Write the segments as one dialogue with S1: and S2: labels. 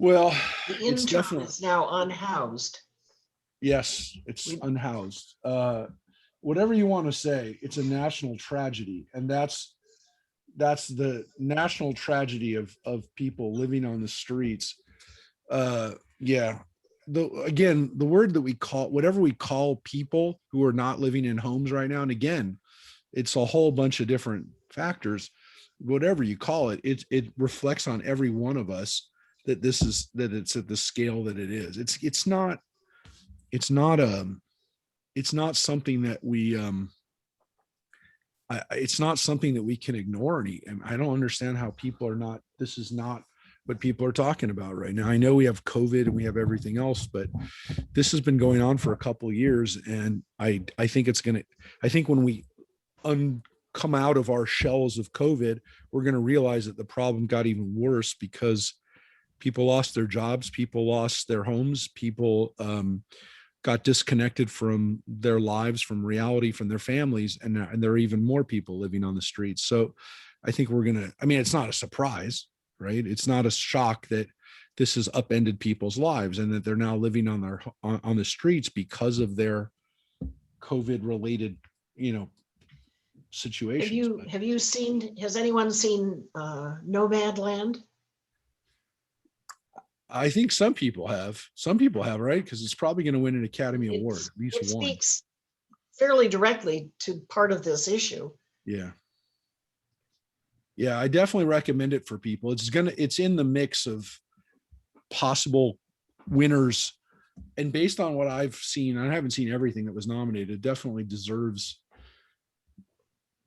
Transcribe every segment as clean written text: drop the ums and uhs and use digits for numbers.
S1: Well,
S2: The
S1: it's
S2: intern
S1: definitely,
S2: is now unhoused.
S1: yes, it's unhoused. Whatever you want to say, it's a national tragedy. And that's the national tragedy of people living on the streets. Yeah. The word that we call, whatever we call people who are not living in homes right now, and again, it's a whole bunch of different factors. Whatever you call it, it reflects on every one of us that it's at the scale that it is. It's not something that it's not something that we can ignore. And I don't understand how people are not, this is not what people are talking about right now. I know we have COVID and we have everything else, but this has been going on for a couple of years. And I think I think when we come out of our shells of COVID, we're going to realize that the problem got even worse because people lost their jobs, people lost their homes, people got disconnected from their lives, from reality, from their families, and there are even more people living on the streets. So I think it's not a surprise, right? It's not a shock that this has upended people's lives and that they're now living on the streets because of their COVID related, situations.
S2: Has anyone seen Nomadland?
S1: I think some people have, right? Because it's probably going to win an Academy Award, at least
S2: it
S1: one.
S2: Speaks fairly directly to part of this issue.
S1: Yeah. I definitely recommend it for people. It's in the mix of possible winners, and based on what I've seen, I haven't seen everything that was nominated, it definitely deserves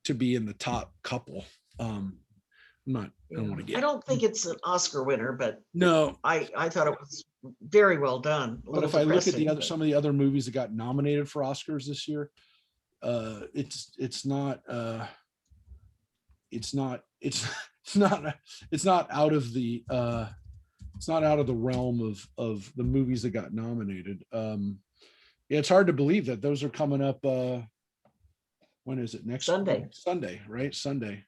S1: to be in the top couple. I
S2: don't think it's an Oscar winner, but
S1: no,
S2: I thought it was very well done.
S1: But if I look at some of the other movies that got nominated for Oscars this year, it's not out of the realm of the movies that got nominated. It's hard to believe that those are coming up. When is it? Next
S2: Sunday.
S1: Sunday, right? Sunday.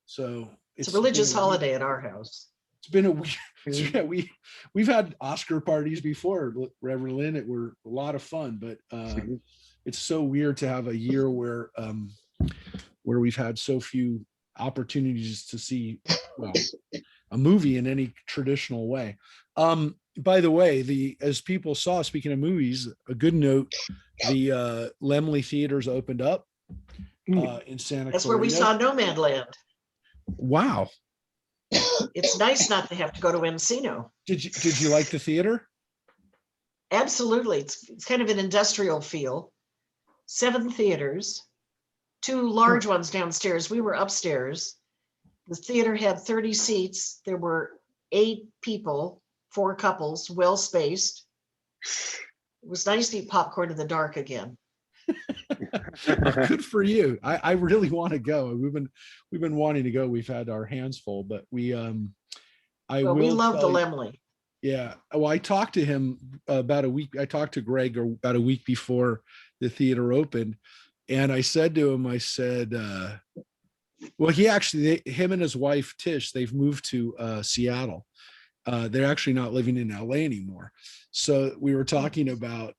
S1: So
S2: it's a religious holiday at our house.
S1: It's been a week. Yeah, we've had Oscar parties before, Reverend Lynn. It were a lot of fun, but it's so weird to have a year where we've had so few opportunities to see a movie in any traditional way. By the way, as people saw, speaking of movies, a good note: the Laemmle theaters opened up in Santa Clarita.
S2: That's where we saw Nomadland.
S1: Wow.
S2: It's nice not to have to go to Encino.
S1: Did you like the theater?
S2: Absolutely. It's kind of an industrial feel. 7 theaters, 2 large ones downstairs. We were upstairs. The theater had 30 seats. There were 8 people, 4 couples, well spaced. It was nice to eat popcorn in the dark again.
S1: Good for you. I really want to go. We've been wanting to go. We've had our hands full, but we love
S2: the Laemmle.
S1: Yeah. Well, I talked to him about a week. I talked to Greg about a week before the theater opened, and I said to him, well, him and his wife Tish, they've moved to Seattle. They're actually not living in LA anymore. So we were talking about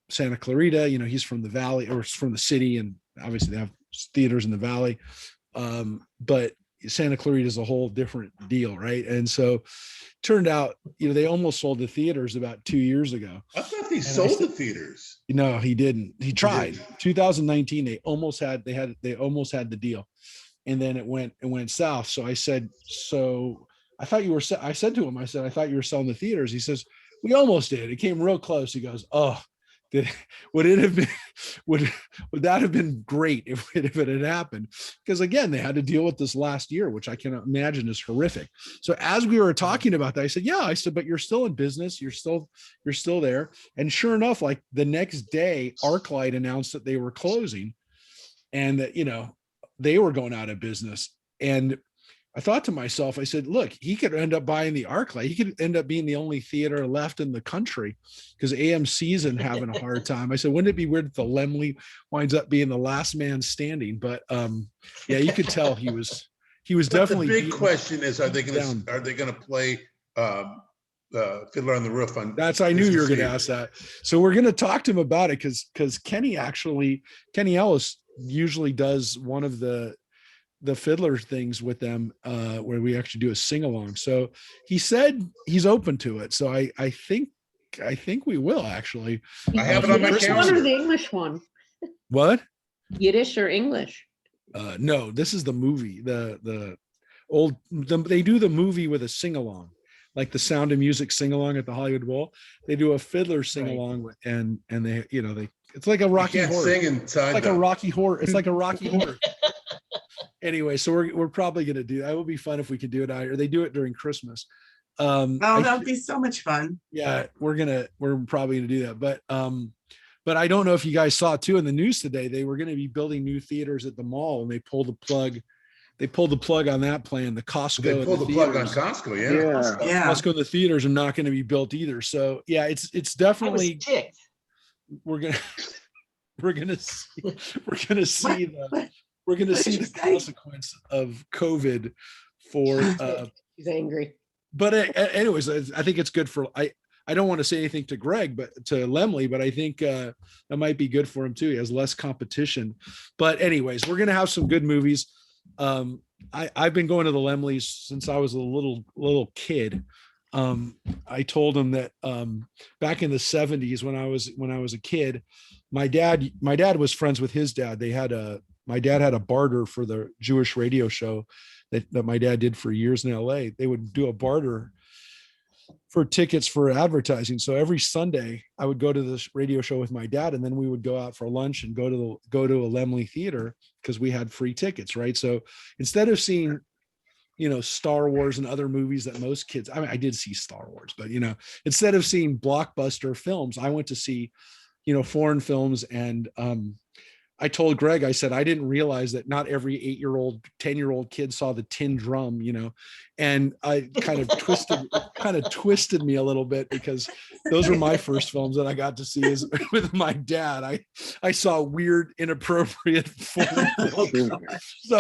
S1: Santa Clarita. He's from the Valley, or from the city, and obviously they have theaters in the Valley. But Santa Clarita is a whole different deal, right? And so turned out, they almost sold the theaters about 2 years ago.
S3: I thought they sold the theaters.
S1: No, he didn't. He tried. 2019, they almost had the deal, and then it went south. So I said, I thought you were. I said to him, I thought you were selling the theaters. He says, we almost did. It came real close. He goes, oh, would that have been great if it had happened? Because again, they had to deal with this last year, which I can imagine is horrific. So as we were talking about that, I said, but you're still in business. You're still there. And sure enough, like the next day, ArcLight announced that they were closing, and that they were going out of business. And I thought to myself, I said, look, he could end up buying the ArcLight. He could end up being the only theater left in the country because AMC's having a hard time. I said, wouldn't it be weird if the Laemmle winds up being the last man standing? But yeah, you could tell he was definitely.
S3: The big question is, are they going to play Fiddler on the Roof on.
S1: I knew you were
S3: Christmas
S1: going to
S3: Eve.
S1: ask that. So we're going to talk to him about it because Kenny Ellis usually does one of the fiddler things with them where we actually do a sing along. So he said he's open to it. So I think we will actually.
S3: I have it on my
S4: Yiddish one or
S3: calendar.
S4: the English one?
S1: What?
S4: Yiddish or English?
S1: No, this is the movie. They do the movie with a sing along, like the Sound of Music sing along at the Hollywood Bowl. They do a fiddler sing along, and they it's like a Rocky
S3: You can't
S1: Horror.
S3: sing inside.
S1: Like a Rocky Horror. It's like a Rocky Horror. Anyway, so we're probably going to do that. It would be fun if we could do it out here. They do it during Christmas.
S5: Oh, that would be so much fun.
S1: Yeah, we're probably gonna do that. But I don't know if you guys saw too in the news today, they were going to be building new theaters at the mall, and they pulled the plug. They pulled the plug on that plan. The Costco.
S3: They pulled the plug on Costco. Yeah.
S5: Yeah.
S1: Costco and the theaters are not going to be built either. So yeah, it's
S2: I was
S1: definitely
S2: ticked.
S1: we're gonna see
S5: What did you
S1: the
S5: say?
S1: consequence of COVID for
S4: He's angry.
S1: but anyways, I think it's good for I don't want to say anything to Greg, but to Lemley, but I think that might be good for him too. He has less competition. But anyways, we're gonna have some good movies. I've been going to the Lemleys since I was a little kid. I told him that back in the 70s when I was a kid, my dad was friends with his dad. My dad had a barter for the Jewish radio show that my dad did for years in LA. They would do a barter for tickets for advertising. So every Sunday I would go to this radio show with my dad, and then we would go out for lunch and go to a Lemley theater because we had free tickets. Right. So instead of seeing, Star Wars and other movies that most kids, I mean, I did see Star Wars, but instead of seeing blockbuster films, I went to see, foreign films. And, I told Greg, I said, I didn't realize that not every 8-year-old, 10-year-old kid saw the Tin Drum, and I kind of twisted me a little bit because those were my first films that I got to see is with my dad. I saw weird, inappropriate films. So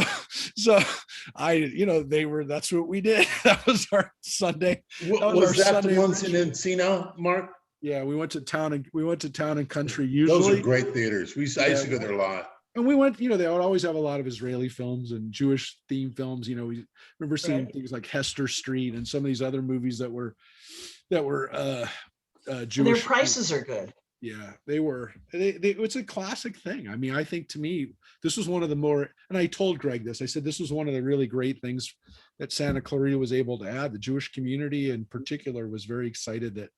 S1: that's what we did. That was our Sunday.
S3: Was that the ones in Encino, Mark?
S1: Yeah, we went to town and country. Usually,
S3: those are great theaters. I used to go there a lot.
S1: And we went, they would always have a lot of Israeli films and Jewish themed films. We remember seeing things like Hester Street and some of these other movies that were Jewish.
S2: And their prices are good.
S1: Yeah, they were. It's a classic thing. I mean, I think to me, this was one of the more, and I told Greg this, I said, this was one of the really great things that Santa Clarita was able to add. The Jewish community in particular was very excited that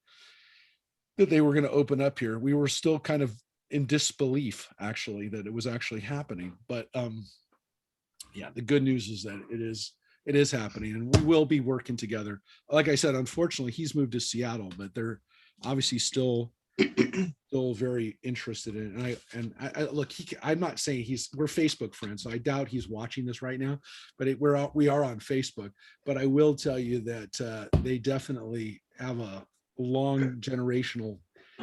S1: they were going to open up here. We were still kind of in disbelief, actually, that it was actually happening. But the good news is that it is happening, and we will be working together. Like I said, unfortunately, he's moved to Seattle, but they're obviously still very interested in it. And I look, I'm not saying we're Facebook friends, so I doubt he's watching this right now, but we are on Facebook. But I will tell you that they definitely have a long generational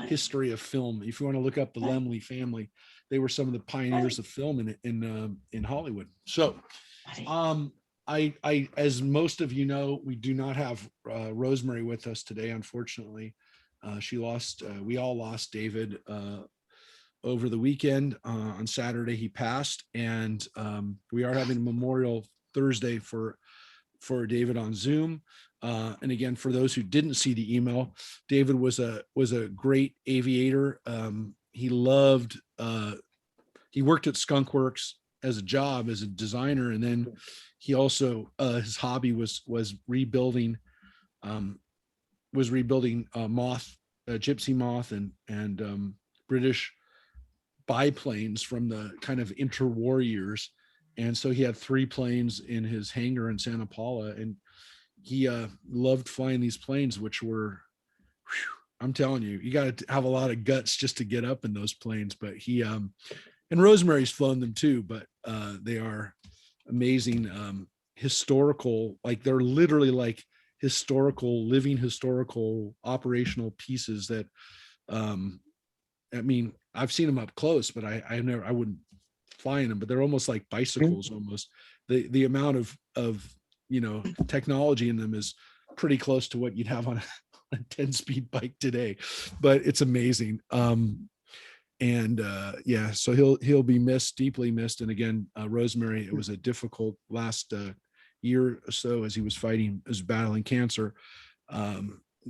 S1: history of film. If you want to look up the Lemley family, they were some of the pioneers of film in Hollywood. So I as most of you know, we do not have Rosemary with us today, unfortunately. We all lost David over the weekend. On Saturday he passed, and we are having a memorial Thursday for David on Zoom. And again, for those who didn't see the email, David was a great aviator. He worked at Skunk Works as a job, as a designer. And then he also, his hobby was rebuilding gypsy moth and British biplanes from the kind of interwar years. And so he had 3 planes in his hangar in Santa Paula, and he loved flying these planes, which were, I'm telling you, you got to have a lot of guts just to get up in those planes. But he and Rosemary's flown them too, but they are amazing historical, like they're literally like living historical operational pieces that I mean, I've seen them up close, but I wouldn't fly in them, but they're almost like bicycles almost. The amount of technology in them is pretty close to what you'd have a 10-speed bike today, but it's amazing. Yeah, so he'll be missed, deeply missed. And again, Rosemary, it was a difficult last year or so as he was battling cancer.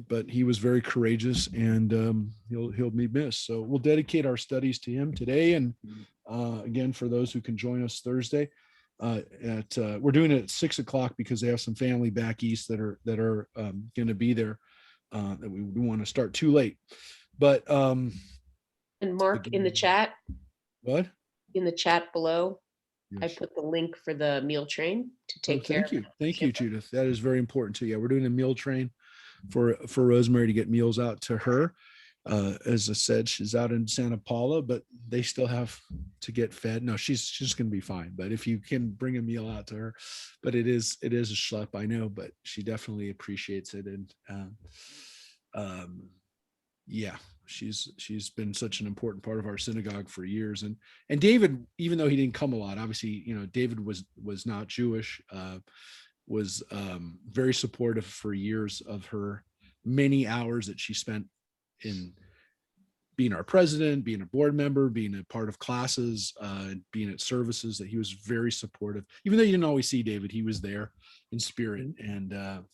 S1: But he was very courageous, and he'll be missed. So we'll dedicate our studies to him today. And again, for those who can join us Thursday, we're doing it at 6:00 because they have some family back east that are going to be there. That we want to start too late, but
S4: And Mark, in the chat,
S1: what?
S4: In the chat below,
S1: Yes.
S4: I put the link for the meal train to take care.
S1: Thank you, Judith. That is very important too. Yeah, we're doing a meal train for Rosemary to get meals out to her. As I said, she's out in Santa Paula, but they still have to get fed. No, she's just going to be fine. But if you can bring a meal out to her, but it is a schlep, I know, but she definitely appreciates it. And yeah, she's been such an important part of our synagogue for years. And David, even though he didn't come a lot, obviously, David was not Jewish, was very supportive for years of her many hours that she spent in being our president, being a board member, being a part of classes, being at services. That he was very supportive. Even though you didn't always see David, he was there in spirit. And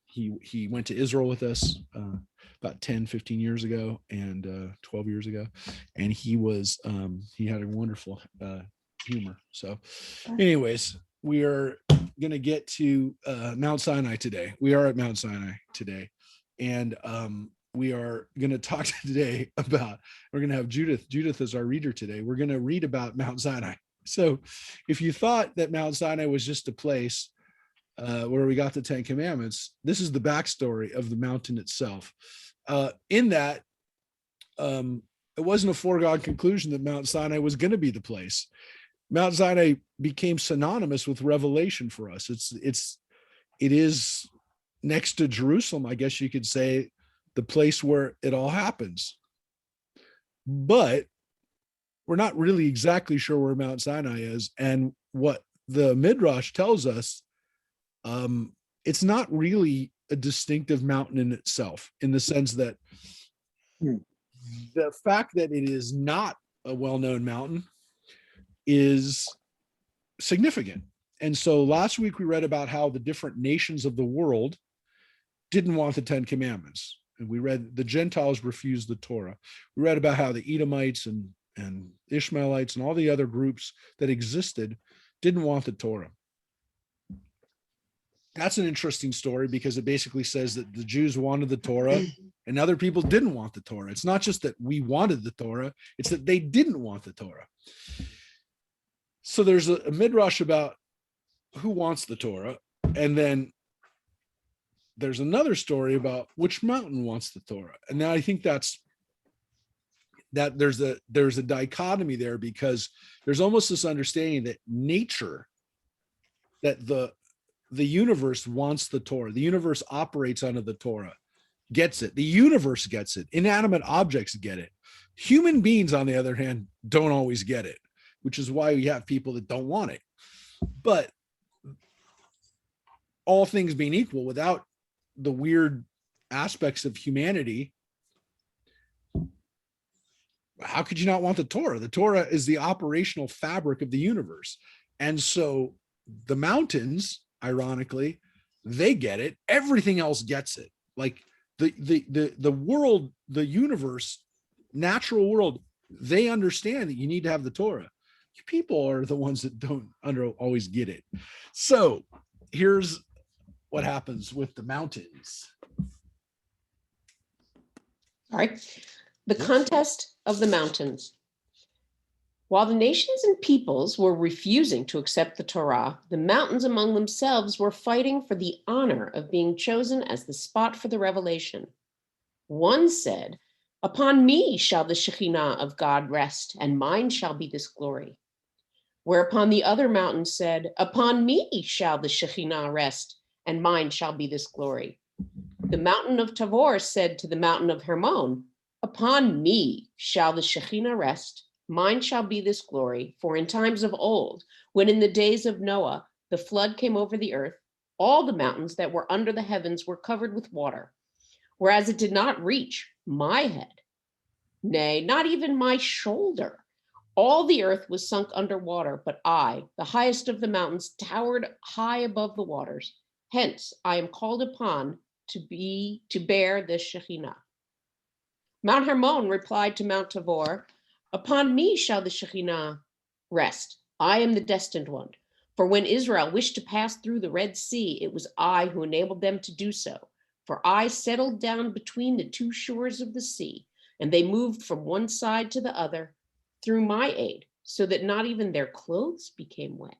S1: he went to Israel with us about 10, 15 years ago, and 12 years ago. And he had a wonderful humor. So anyways, we are going to get to Mount Sinai today. We are at Mount Sinai today. And we are going to talk today about, we're going to have Judith as our reader today. We're going to read about Mount Sinai. So if you thought that Mount Sinai was just a place where we got the 10 Commandments, this is the backstory of the mountain itself. In that, it wasn't a foregone conclusion that Mount Sinai was going to be the place. Mount Sinai became synonymous with revelation for us. It is next to Jerusalem, I guess you could say, the place where it all happens. But we're not really exactly sure where Mount Sinai is. And what the Midrash tells us, it's not really a distinctive mountain in itself, in the sense that the fact that it is not a well-known mountain is significant. And so last week we read about how the different nations of the world didn't want the 10 Commandments. And we read the Gentiles refused the Torah. We read about how the Edomites and Ishmaelites and all the other groups that existed didn't want the Torah. That's an interesting story, because it basically says that the Jews wanted the Torah and other people didn't want the Torah. It's not just that we wanted the Torah, it's that they didn't want the Torah. So there's a midrash about who wants the Torah, and then there's another story about which mountain wants the Torah. And now I think that there's a dichotomy there, because there's almost this understanding that nature, that the universe wants the Torah. The universe operates under the Torah, gets it. The universe gets it. Inanimate objects get it. Human beings, on the other hand, don't always get it, which is why we have people that don't want it. But all things being equal, without the weird aspects of humanity, how could you not want the Torah? The Torah is the operational fabric of the universe. And so the mountains, ironically, they get it. Everything else gets it. Like the world, the universe, natural world, they understand that you need to have the Torah. People are the ones that don't always get it. So here's what happens with the mountains.
S4: All right. The contest of the mountains. While the nations and peoples were refusing to accept the Torah, the mountains among themselves were fighting for the honor of being chosen as the spot for the revelation. One said, "Upon me shall the Shekhinah of God rest, and mine shall be this glory." Whereupon the other mountain said, "Upon me shall the Shekhinah rest, and mine shall be this glory." The mountain of Tabor said to the mountain of Hermon, "Upon me shall the Shekhinah rest, mine shall be this glory, for in times of old, when in the days of Noah, the flood came over the earth, all the mountains that were under the heavens were covered with water. whereas it did not reach my head, nay, not even my shoulder. All the earth was sunk under water, but I, the highest of the mountains, towered high above the waters. Hence, I am called upon to bear the Shekhinah. Mount Hermon replied to Mount Tabor, upon me shall the Shekhinah rest. I am the destined one. For when Israel wished to pass through the Red Sea, it was I who enabled them to do so. For I settled down between the two shores of the sea, and they moved from one side to the other through my aid, so that not even their clothes became wet.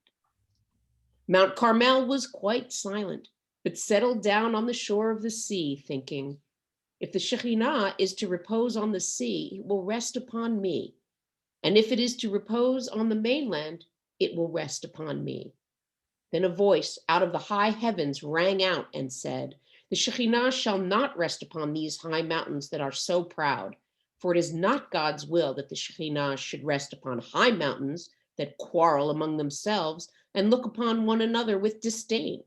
S4: Mount Carmel was quite silent, but settled down on the shore of the sea, thinking, if the Shekhinah is to repose on the sea, it will rest upon me. And if it is to repose on the mainland, it will rest upon me. Then a voice out of the high heavens rang out and said, the Shekhinah shall not rest upon these high mountains that are so proud, for it is not God's will that the Shekhinah should rest upon high mountains that quarrel among themselves and look upon one another with disdain.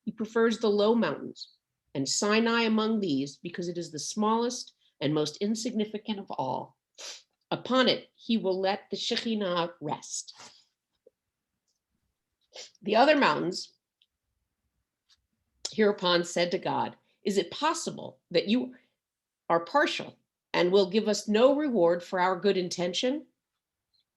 S4: He prefers the low mountains, and Sinai among these, because it is the smallest and most insignificant of all. Upon it, he will let the Shekhinah rest. The other mountains hereupon said to God, is it possible that you are partial and will give us no reward for our good intention?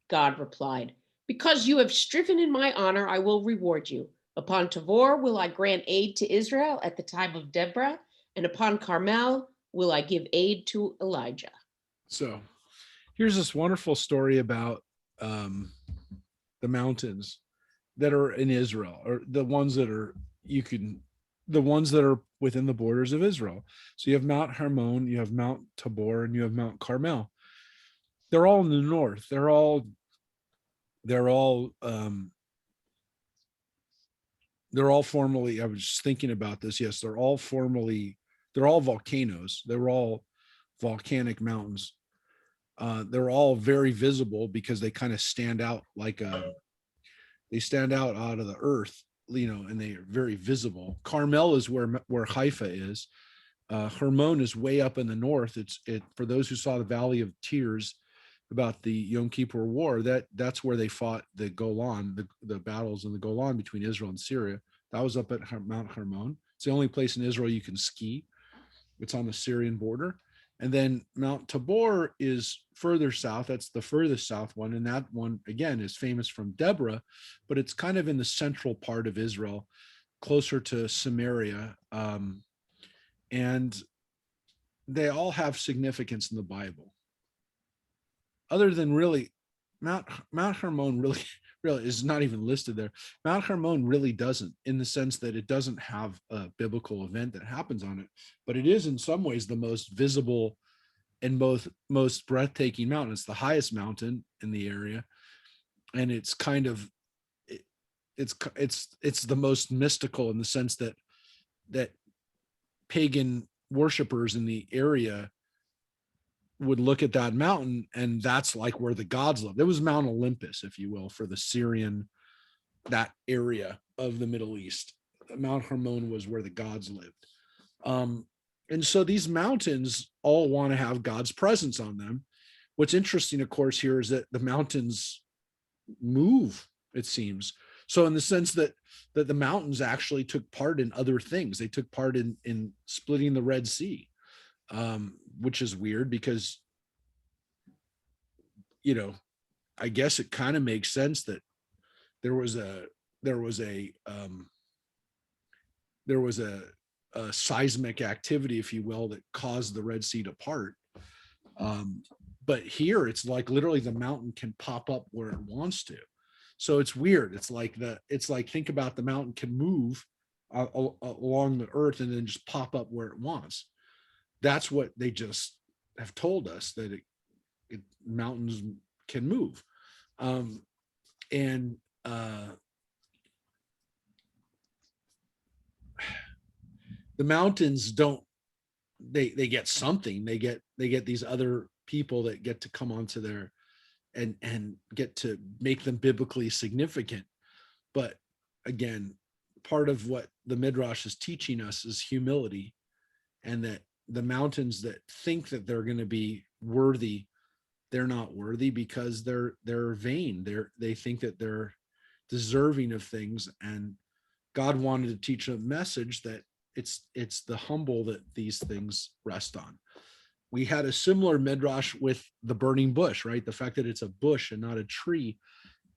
S4: God replied, because you have striven in my honor, I will reward you. Upon Tabor will I grant aid to Israel at the time of Deborah, and upon Carmel will I give aid to Elijah.
S1: So here's this wonderful story about the mountains that are in Israel, or the ones that are the ones that are within the borders of Israel. So you have Mount Hermon, you have Mount Tabor, and you have Mount Carmel. They're all in the north. They're all formerly, I was just thinking about this. Yes, they're all volcanoes. They were all volcanic mountains. They're all very visible because they kind of stand out they stand out of the earth, and they are very visible. Carmel is where Haifa is. Hermon is way up in the north. For those who saw the Valley of Tears about the Yom Kippur War, that's where they fought the Golan, the battles in the Golan between Israel and Syria. That was up at Mount Hermon. It's the only place in Israel you can ski. It's on the Syrian border. And then Mount Tabor is further south. That's the furthest south one. And that one, again, is famous from Deborah, but it's kind of in the central part of Israel, closer to Samaria. And they all have significance in the Bible. Other than really, Mount Hermon really is not even listed there. Mount Hermon really doesn't, in the sense that it doesn't have a biblical event that happens on it, but it is in some ways the most visible and most breathtaking mountain. It's the highest mountain in the area, and it's kind of it's the most mystical in the sense that pagan worshipers in the area would look at that mountain, and that's like where the gods live. It was Mount Olympus, if you will, for the Syrian, that area of the Middle East. Mount Hermon was where the gods lived. And so these mountains all want to have God's presence on them. What's interesting, of course, here is that the mountains move, it seems. So in the sense that the mountains actually took part in other things. They took part in splitting the Red Sea. Which is weird because, I guess it kind of makes sense that there was a seismic activity, if you will, that caused the Red Sea to part. But here it's like literally the mountain can pop up where it wants to. So it's weird. It's like think about the mountain can move along the earth and then just pop up where it wants. That's what they just have told us, that mountains can move. The mountains don't, they get something. They get these other people that get to come onto their and get to make them biblically significant. But again, part of what the Midrash is teaching us is humility, and that the mountains that think that they're going to be worthy, they're not worthy because they're vain. They think that they're deserving of things, and God wanted to teach a message that it's the humble that these things rest on. We had a similar midrash with the burning bush, right? The fact that it's a bush and not a tree,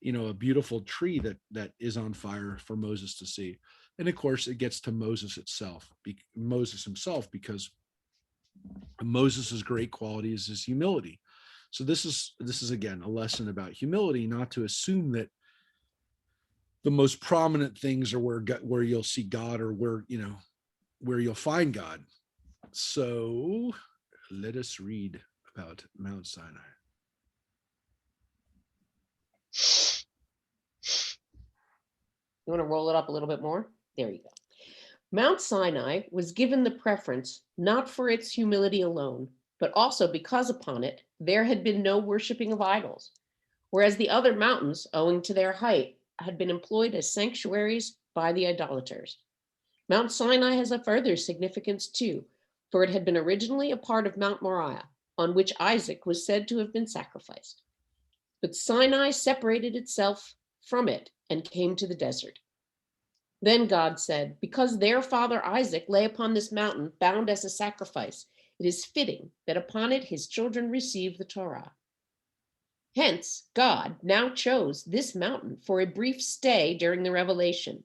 S1: a beautiful tree that is on fire for Moses to see. And of course, it gets to Moses himself, because Moses's great quality is his humility. So this is again a lesson about humility, not to assume that the most prominent things are where you'll see God, or where you'll find God. So let us read about Mount Sinai.
S4: You want to roll it up a little bit more? There you go. Mount Sinai was given the preference not for its humility alone, but also because upon it there had been no worshiping of idols, whereas the other mountains, owing to their height, had been employed as sanctuaries by the idolaters. Mount Sinai has a further significance too, for it had been originally a part of Mount Moriah, on which Isaac was said to have been sacrificed. But Sinai separated itself from it and came to the desert. Then God said, because their father Isaac lay upon this mountain bound as a sacrifice, it is fitting that upon it his children receive the Torah. Hence, God now chose this mountain for a brief stay during the revelation,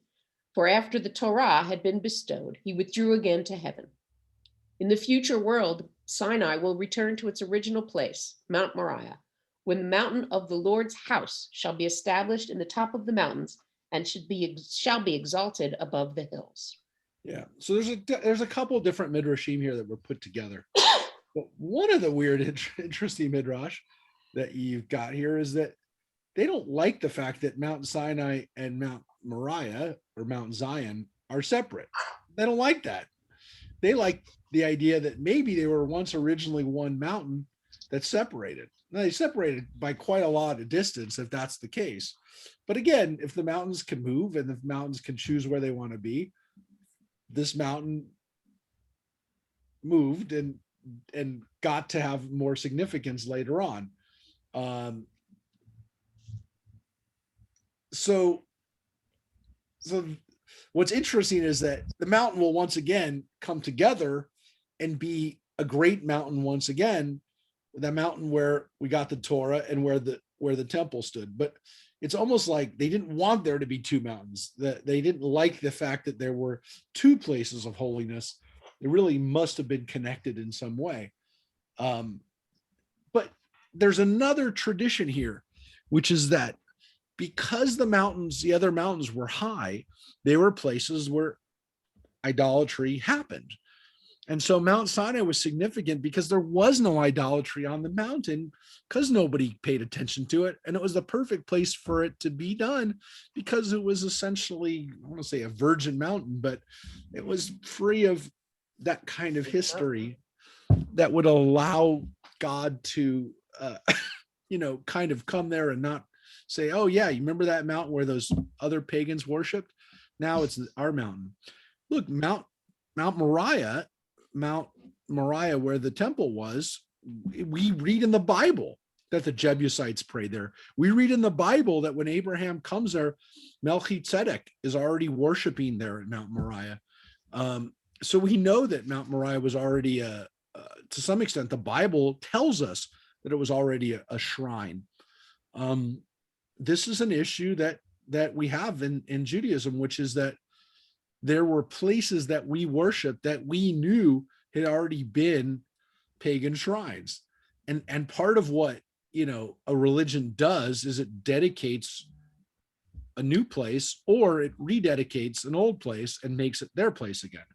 S4: for after the Torah had been bestowed, he withdrew again to heaven. In the future world, Sinai will return to its original place, Mount Moriah, when the mountain of the Lord's house shall be established in the top of the mountains and shall be exalted above the hills.
S1: Yeah. So there's a couple of different midrashim here that were put together. But one of the weird, interesting midrash that you've got here is that they don't like the fact that Mount Sinai and Mount Moriah, or Mount Zion, are separate. They don't like that. They like the idea that maybe they were once originally one mountain that's separated. Now, they separated by quite a lot of distance, if that's the case. But again, if the mountains can move and the mountains can choose where they want to be, this mountain moved and got to have more significance later on. So what's interesting is that the mountain will once again come together and be a great mountain once again, the mountain where we got the Torah and where the temple stood. But it's almost like they didn't want there to be two mountains, that they didn't like the fact that there were two places of holiness. It really must have been connected in some way. But there's another tradition here, which is that because the other mountains were high, they were places where idolatry happened. And so Mount Sinai was significant because there was no idolatry on the mountain, because nobody paid attention to it. And it was the perfect place for it to be done, because it was essentially, I want to say a virgin mountain, but it was free of that kind of history that would allow God to, kind of come there and not say, oh yeah, you remember that mountain where those other pagans worshiped? Now it's our mountain. Look, Mount Moriah, where the temple was, we read in the Bible that the Jebusites prayed there. We read in the Bible that when Abraham comes there, Melchizedek is already worshiping there at Mount Moriah. So we know that Mount Moriah was already, to some extent, the Bible tells us that it was already a shrine. This is an issue that we have in Judaism, which is that there were places that we worshiped that we knew had already been pagan shrines. And part of what, a religion does is it dedicates a new place, or it rededicates an old place and makes it their place again,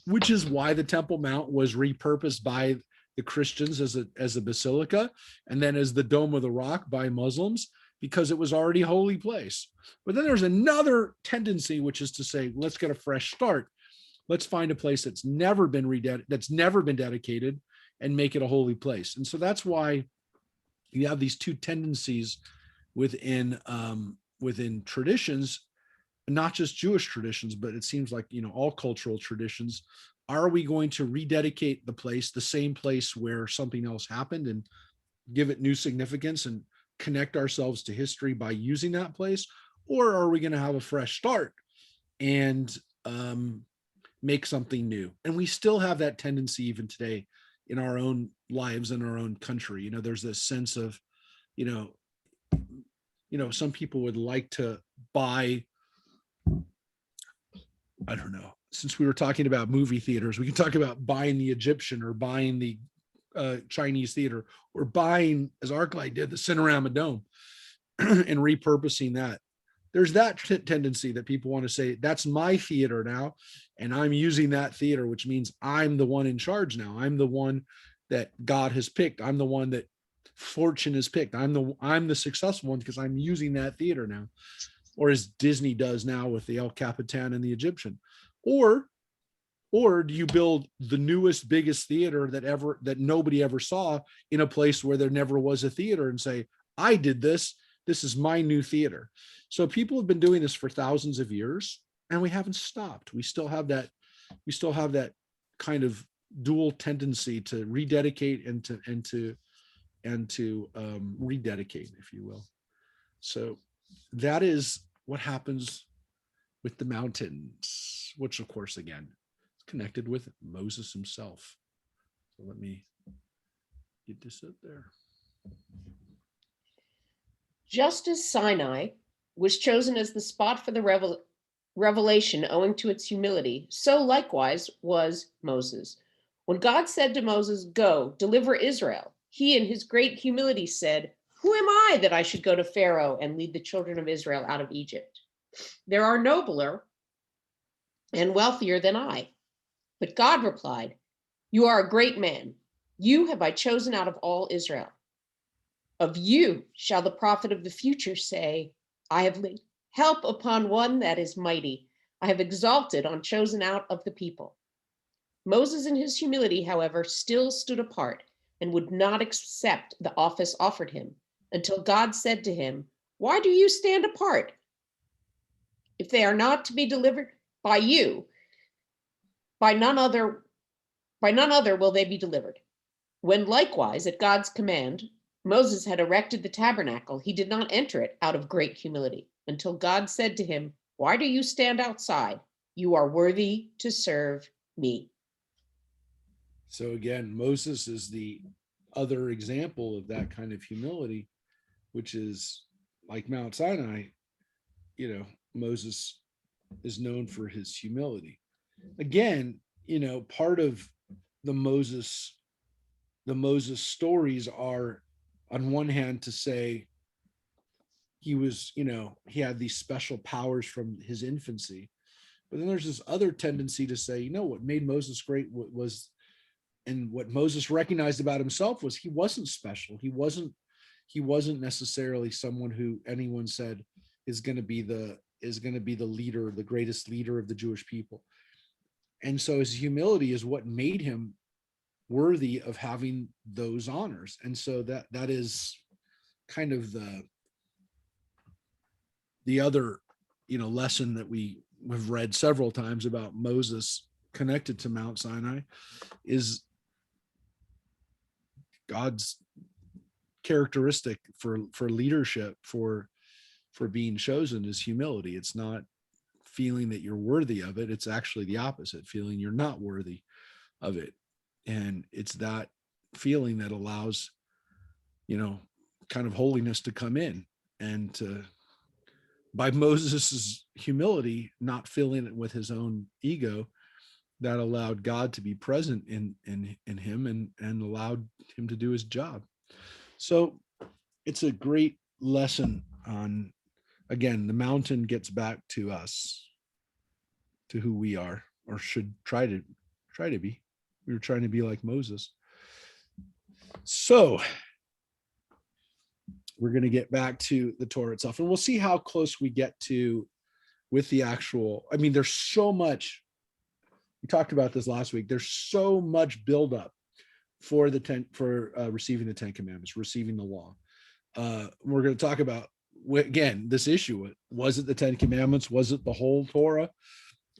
S1: which is why the Temple Mount was repurposed by the Christians as a basilica, and then as the Dome of the Rock by Muslims, because it was already a holy place. But then there's another tendency, which is to say, let's get a fresh start. Let's find a place that's never been dedicated and make it a holy place. And so that's why you have these two tendencies within traditions not just Jewish traditions, but it seems like, all cultural traditions. Are we going to rededicate the same place where something else happened, and give it new significance and connect ourselves to history by using that place? Or are we going to have a fresh start and make something new? And we still have that tendency even today in our own lives, in our own country. There's this sense of, some people would like to buy, I don't know, since we were talking about movie theaters, we can talk about buying the Egyptian, or buying the Chinese theater, or buying, as ArcLight did, the Cinerama Dome and repurposing that. There's that tendency that people want to say, that's my theater now, and I'm using that theater, which means I'm the one in charge now. I'm the one that God has picked. I'm the one that fortune has picked. I'm the successful one because I'm using that theater now. Or as Disney does now with the El Capitan and the Egyptian. Or do you build the newest, biggest theater that nobody ever saw in a place where there never was a theater, and say, I did this. This is my new theater. So people have been doing this for thousands of years, and we haven't stopped. We still have that kind of dual tendency to rededicate and to rededicate, if you will. So that is what happens with the mountains, which of course, again, is connected with Moses himself. So let me get this up there.
S4: Just as Sinai was chosen as the spot for the revelation owing to its humility, so likewise was Moses. When God said to Moses, "Go, deliver Israel," he in his great humility said, "Who am I that I should go to Pharaoh and lead the children of Israel out of Egypt? There are nobler and wealthier than I." But God replied, "You are a great man. You have I chosen out of all Israel. Of you shall the prophet of the future say, I have laid help upon one that is mighty. I have exalted on chosen out of the people." Moses in his humility, however, still stood apart and would not accept the office offered him until God said to him, "Why do you stand apart? If they are not to be delivered by you, by none other will they be delivered." When likewise, at God's command, Moses had erected the tabernacle, he did not enter it out of great humility until God said to him, "Why do you stand outside? You are worthy to serve me."
S1: So again, Moses is the other example of that kind of humility, which is like Mount Sinai. Moses is known for his humility. Again, part of the Moses stories are, on one hand, to say he was, he had these special powers from his infancy, but then there's this other tendency to say, what made Moses great was, and what Moses recognized about himself was, he wasn't special. He wasn't necessarily someone who anyone said is going to be the leader, the greatest leader of the Jewish people. And so his humility is what made him worthy of having those honors. And so that is kind of the other, lesson that we have read several times about Moses connected to Mount Sinai, is God's characteristic for leadership, for being chosen, is humility. It's not feeling that you're worthy of it. It's actually the opposite, feeling you're not worthy of it. And it's that feeling that allows, kind of holiness to come in, and by Moses's humility, not filling it with his own ego, that allowed God to be present in him, and allowed him to do his job. So it's a great lesson on, again, the mountain gets back to us, to who we are, or should try to be. We were trying to be like Moses. So we're going to get back to the Torah itself, and we'll see how close we get to with the actual. I mean, there's so much. We talked about this last week. There's so much buildup for receiving the Ten Commandments, receiving the law. We're going to talk about again, this issue, was it the 10 Commandments? Was it the whole Torah?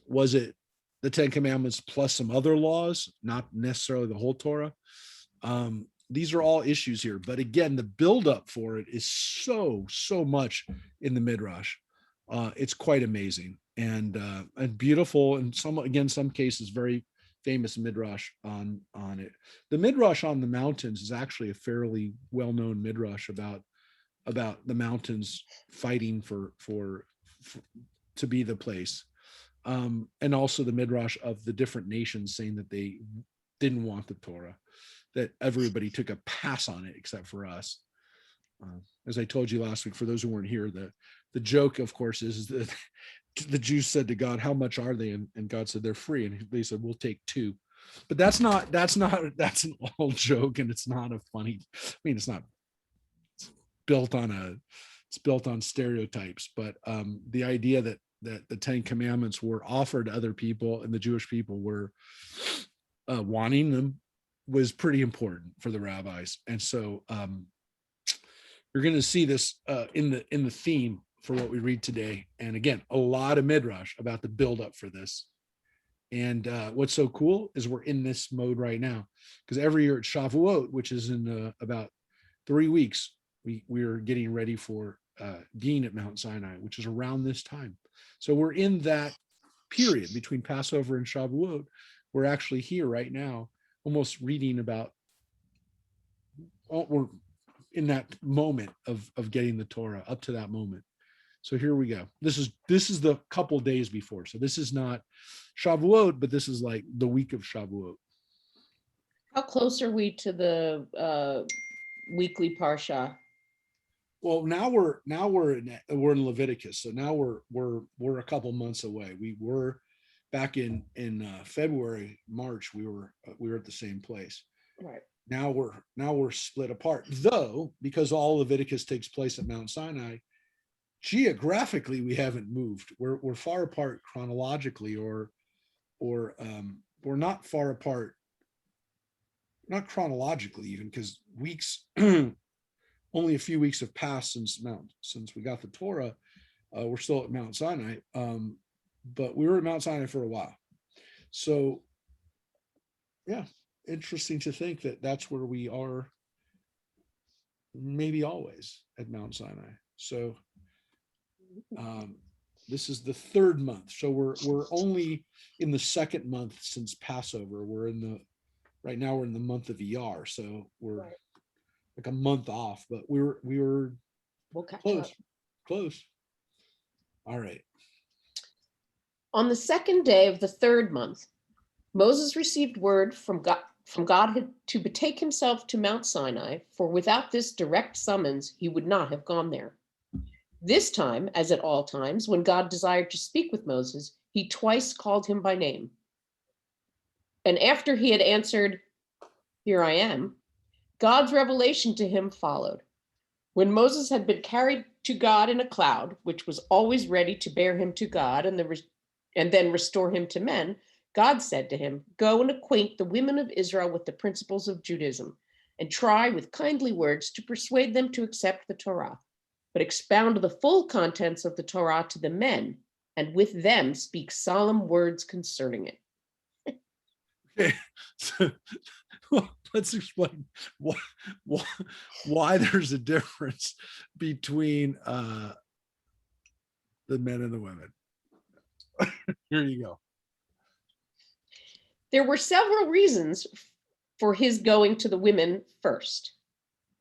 S1: Was it the 10 Commandments plus some other laws, not necessarily the whole Torah? These are all issues here. But again, the buildup for it is so much in the Midrash. It's quite amazing and beautiful, and some cases very famous Midrash on it. The Midrash on the mountains is actually a fairly well-known Midrash about the mountains fighting for to be the place. And also the Midrash of the different nations saying that they didn't want the Torah, that everybody took a pass on it except for us. As I told you last week, for those who weren't here, the joke, of course, is that the Jews said to God, "How much are they?" And God said, "They're free." And they said, "We'll take 2." But that's an old joke, and it's not a funny. I mean, it's not. It's built on stereotypes, but the idea that the 10 Commandments were offered to other people and the Jewish people were wanting them was pretty important for the rabbis. And so you're going to see this in the theme for what we read today. And again, a lot of Midrash about the buildup for this. And what's so cool is we're in this mode right now, because every year at Shavuot, which is in about 3 weeks, we're getting ready for being at Mount Sinai, which is around this time. So we're in that period between Passover and Shavuot. We're actually here right now, almost reading about, we're in that moment of getting the Torah, up to that moment. So here we go. This is the couple days before. So this is not Shavuot, but this is like the week of Shavuot.
S4: How close are we to the weekly parsha?
S1: Well, now we're in Leviticus. So now we're a couple months away. We were back in February, March. We were at the same place.
S4: Right.
S1: Now we're split apart, though, because all Leviticus takes place at Mount Sinai. Geographically, we haven't moved. We're far apart chronologically, or we're not far apart, not chronologically even, because weeks only a few weeks have passed since we got the Torah. We're still at Mount Sinai, but we were at Mount Sinai for a while. So yeah, interesting to think that that's where we are, maybe always at Mount Sinai. So this is the 3rd month. So we're only in the 2nd month since Passover. Right now we're in the month of Iyar. So we're like a month off, but we'll
S4: catch
S1: close.
S4: up.
S1: Close. All right.
S4: On the 2nd day of the 3rd month, Moses received word from God to betake himself to Mount Sinai, for without this direct summons, he would not have gone there. This time, as at all times, when God desired to speak with Moses, he twice called him by name. And after he had answered, "Here I am," God's revelation to him followed. When Moses had been carried to God in a cloud, which was always ready to bear him to God and then restore him to men, God said to him, "Go and acquaint the women of Israel with the principles of Judaism, and try with kindly words to persuade them to accept the Torah. But expound the full contents of the Torah to the men, and with them speak solemn words concerning it."
S1: Okay. So, let's explain why there's a difference between the men and the women. Here you go.
S4: There were several reasons for his going to the women first.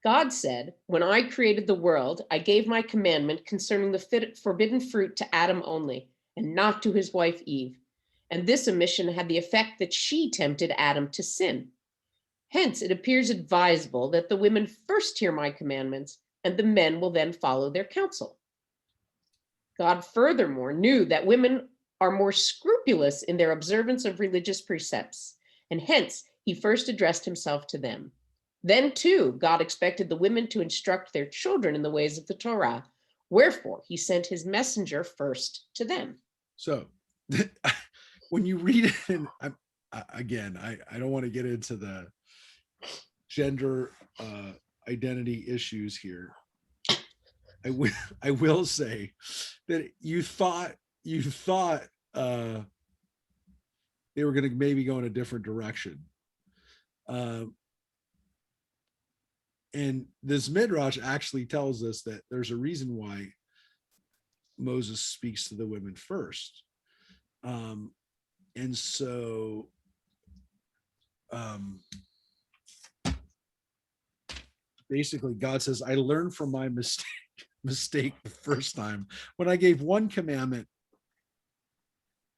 S4: God said, "When I created the world, I gave my commandment concerning the forbidden fruit to Adam only, and not to his wife Eve. And this omission had the effect that she tempted Adam to sin. Hence, it appears advisable that the women first hear my commandments, and the men will then follow their counsel." God furthermore knew that women are more scrupulous in their observance of religious precepts, and hence he first addressed himself to them. Then too, God expected the women to instruct their children in the ways of the Torah. Wherefore, he sent his messenger first to them.
S1: So when you read it, and again, I don't want to get into the gender identity issues here, I will say that you thought they were going to maybe go in a different direction. And this Midrash actually tells us that there's a reason why Moses speaks to the women first. And so basically God says, I learned from my mistake the first time. When I gave one commandment,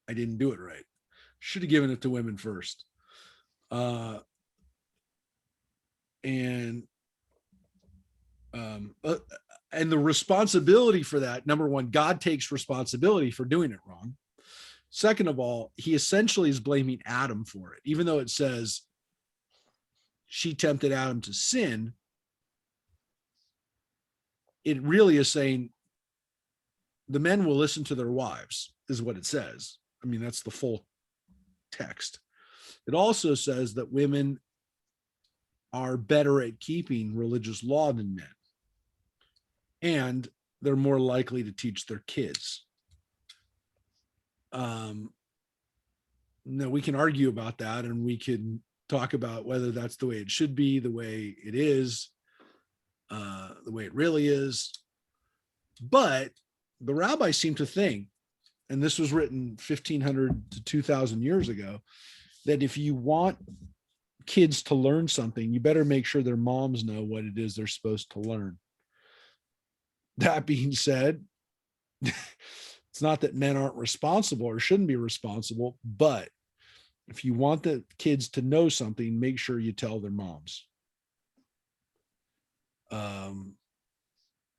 S1: I didn't do it right. Should have given it to women first. And the responsibility for that, number one, God takes responsibility for doing it wrong. Second of all, he essentially is blaming Adam for it, even though it says she tempted Adam to sin. It really is saying the men will listen to their wives, is what it says. I mean, that's the full text. It also says that women are better at keeping religious law than men, and they're more likely to teach their kids. No, we can argue about that, and we can talk about whether that's the way it should be, the way it is, the way it really is. But the rabbis seem to think, and this was written 1,500 to 2,000 years ago, that if you want kids to learn something, you better make sure their moms know what it is they're supposed to learn. That being said, it's not that men aren't responsible or shouldn't be responsible, but if you want the kids to know something, make sure you tell their moms.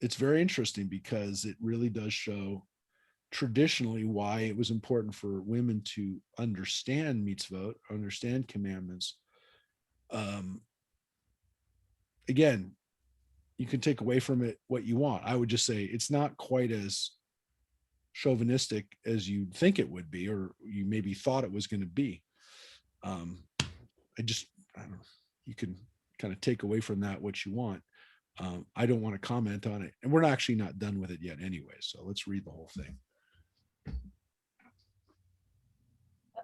S1: It's very interesting because it really does show traditionally why it was important for women to understand mitzvot, understand commandments. Again, you can take away from it what you want. I would just say it's not quite as chauvinistic as you'd think it would be, or you maybe thought it was going to be. I don't know. You can kind of take away from that what you want. I don't want to comment on it, and we're actually not done with it yet anyway. So let's read the whole thing.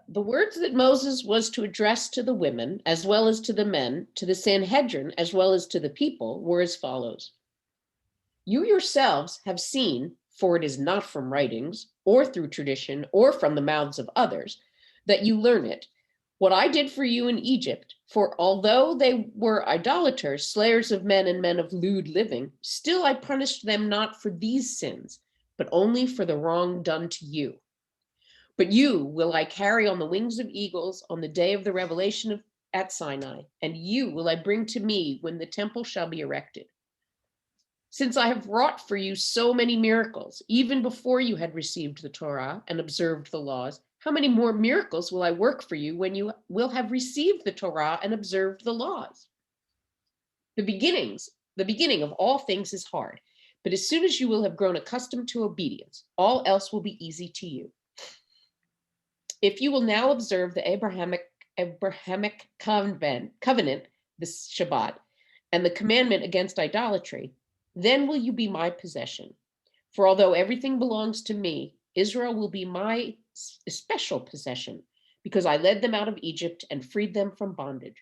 S4: The words that Moses was to address to the women, as well as to the men, to the Sanhedrin, as well as to the people, were as follows. You yourselves have seen, for it is not from writings, or through tradition, or from the mouths of others, that you learn it, what I did for you in Egypt. For although they were idolaters, slayers of men and men of lewd living, still I punished them not for these sins, but only for the wrong done to you. But you will I carry on the wings of eagles on the day of the revelation at Sinai, and you will I bring to me when the temple shall be erected. Since I have wrought for you so many miracles, even before you had received the Torah and observed the laws, how many more miracles will I work for you when you will have received the Torah and observed the laws? The beginning of all things is hard, but as soon as you will have grown accustomed to obedience, all else will be easy to you. If you will now observe the Abrahamic covenant, the Shabbat, and the commandment against idolatry, then will you be my possession. For although everything belongs to me, Israel will be my special possession, because I led them out of Egypt and freed them from bondage.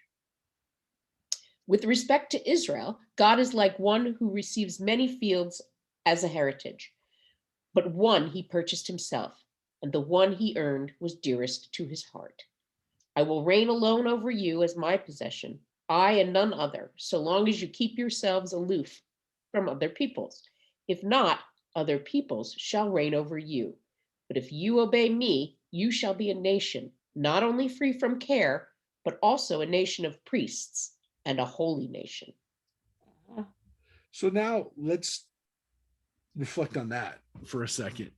S4: With respect to Israel, God is like one who receives many fields as a heritage, but one he purchased himself, and the one he earned was dearest to his heart. I will reign alone over you as my possession, I and none other, so long as you keep yourselves aloof from other peoples. If not, other peoples shall reign over you. But if you obey me, you shall be a nation, not only free from care, but also a nation of priests and a holy nation.
S1: So now let's reflect on that for a second.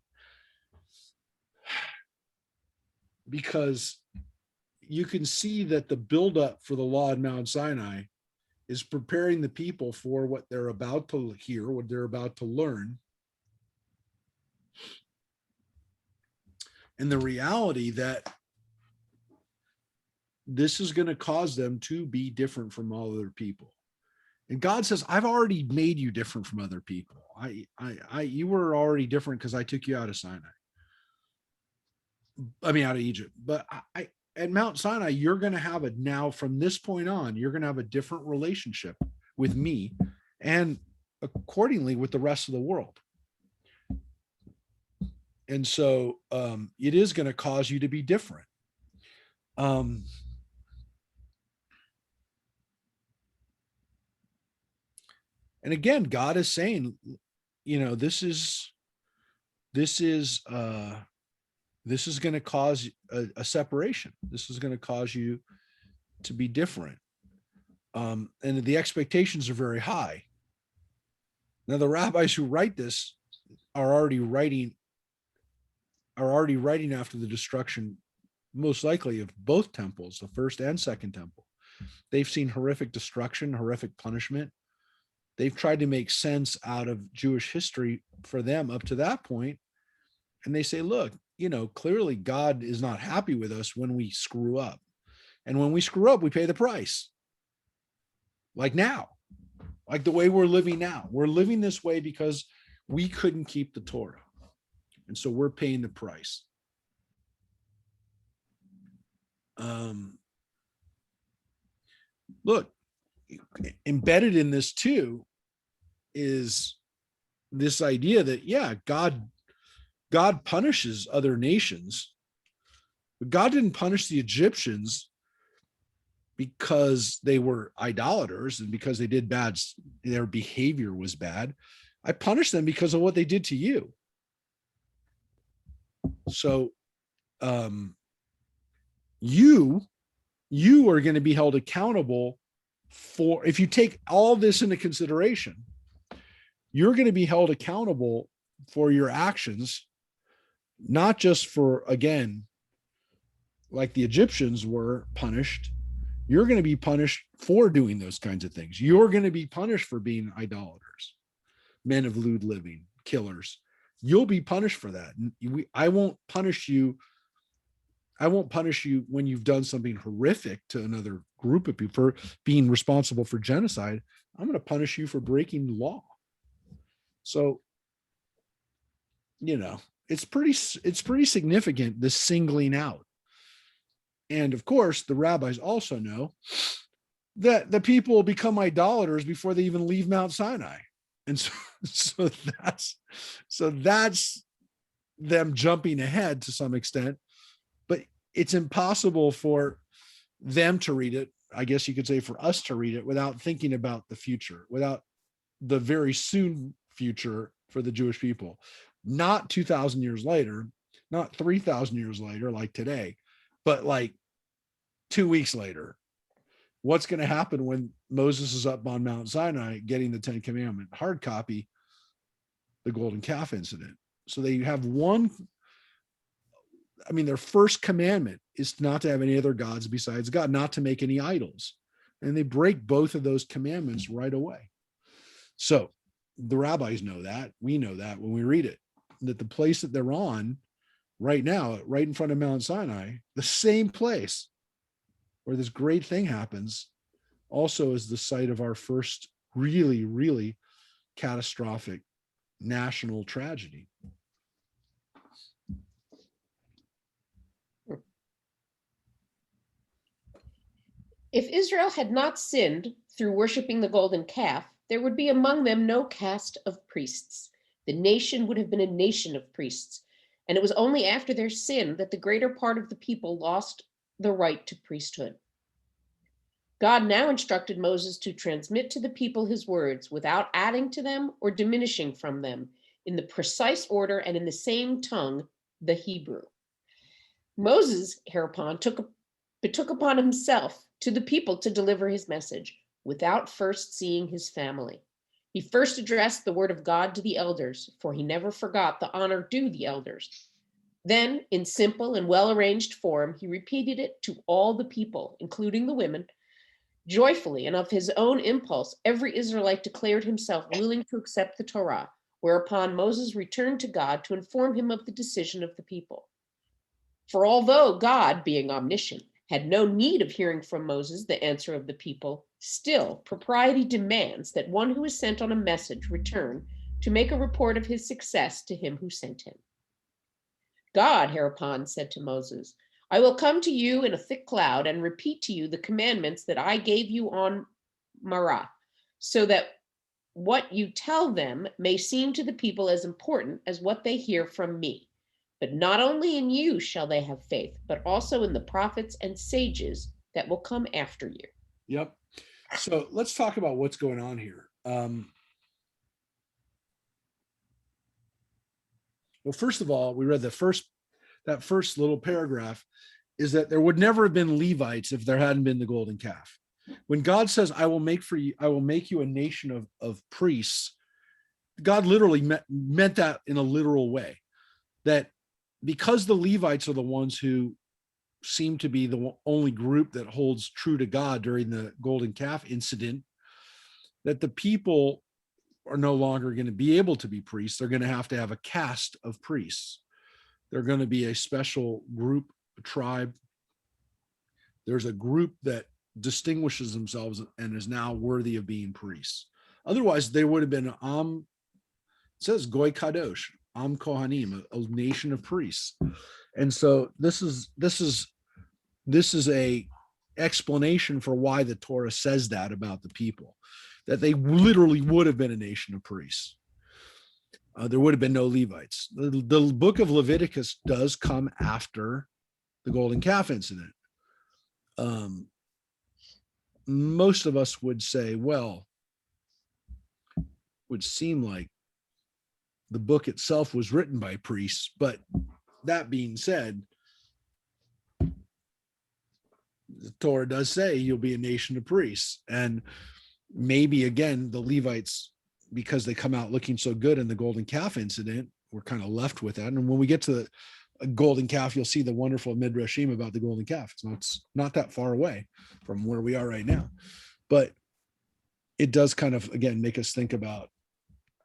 S1: Because you can see that the buildup for the law at Mount Sinai is preparing the people for what they're about to hear, what they're about to learn. And the reality that this is going to cause them to be different from all other people. And God says, I've already made you different from other people. You were already different because I took you out of Sinai. I mean, out of Egypt. But at Mount Sinai, you're going to have it now from this point on, you're going to have a different relationship with me and accordingly with the rest of the world. And so it is going to cause you to be different. And again, God is saying, this is going to cause a separation. This is going to cause you to be different. And the expectations are very high. Now, the rabbis who write this are already writing after the destruction, most likely, of both temples, the first and second temple. They've seen horrific destruction, horrific punishment. They've tried to make sense out of Jewish history for them up to that point. And they say, look, clearly God is not happy with us when we screw up. And when we screw up, we pay the price. Like now, like the way we're living now. We're living this way because we couldn't keep the Torah. And so we're paying the price. Look, embedded in this too is this idea that, God punishes other nations, but God didn't punish the Egyptians because they were idolaters and because they did bad, their behavior was bad. I punished them because of what they did to you. So you are going to be held accountable for, if you take all this into consideration, you're going to be held accountable for your actions, not just for, again, like the Egyptians were punished. You're going to be punished for doing those kinds of things. You're going to be punished for being idolaters, men of lewd living, killers. You'll be punished for that. I won't punish you. I won't punish you when you've done something horrific to another group of people, for being responsible for genocide. I'm going to punish you for breaking the law. So, it's pretty significant, this singling out. And of course, the rabbis also know that the people will become idolaters before they even leave Mount Sinai. And so that's them jumping ahead to some extent, but it's impossible for them to read it. I guess you could say for us to read it without thinking about the future, without the very soon future for the Jewish people, not 2,000 years later, not 3,000 years later, like today, but like 2 weeks later. What's going to happen when Moses is up on Mount Sinai getting the 10 Commandment hard copy, the golden calf incident? So they have their first commandment is not to have any other gods besides God, not to make any idols. And they break both of those commandments right away. So the rabbis know that. We know that when we read it, that the place that they're on right now, right in front of Mount Sinai, the same place where this great thing happens, also is the site of our first really, really catastrophic national tragedy.
S4: If Israel had not sinned through worshiping the golden calf, there would be among them no caste of priests. The nation would have been a nation of priests. And it was only after their sin that the greater part of the people lost the right to priesthood. God now instructed Moses to transmit to the people his words without adding to them or diminishing from them, in the precise order and in the same tongue, the Hebrew. Moses hereupon took upon himself to the people to deliver his message without first seeing his family. He first addressed the word of God to the elders, for he never forgot the honor due the elders. Then, in simple and well-arranged form, he repeated it to all the people, including the women. Joyfully and of his own impulse, every Israelite declared himself willing to accept the Torah, whereupon Moses returned to God to inform him of the decision of the people. For although God, being omniscient, had no need of hearing from Moses the answer of the people, Still, propriety demands that one who is sent on a message return to make a report of his success to him who sent him. God hereupon said to Moses, I will come to you in a thick cloud and repeat to you the commandments that I gave you on Marah, so that what you tell them may seem to the people as important as what they hear from me. But not only in you shall they have faith, but also in the prophets and sages that will come after you.
S1: Yep. So let's talk about what's going on here. Well, first of all, we read that first little paragraph is that there would never have been Levites if there hadn't been the golden calf. When God says, I will make you a nation of priests, God literally meant that in a literal way, that because the Levites are the ones who seem to be the only group that holds true to God during the golden calf incident, that the people are no longer going to be able to be priests. They're going to have a caste of priests. They're going to be a special group, a tribe. There's a group that distinguishes themselves and is now worthy of being priests. Otherwise, they would have been it says Goy Kadosh, Am Kohanim, a nation of priests. And so this is a explanation for why the Torah says that about the people, that they literally would have been a nation of priests. There would have been no Levites. The book of Leviticus does come after the golden calf incident. Most of us would say, well, would seem like the book itself was written by priests. But that being said, the Torah does say you'll be a nation of priests. And maybe, again, the Levites, because they come out looking so good in the golden calf incident, we're kind of left with that. And when we get to the golden calf, you'll see the wonderful Midrashim about the golden calf. It's not that far away from where we are right now. But it does kind of, again, make us think about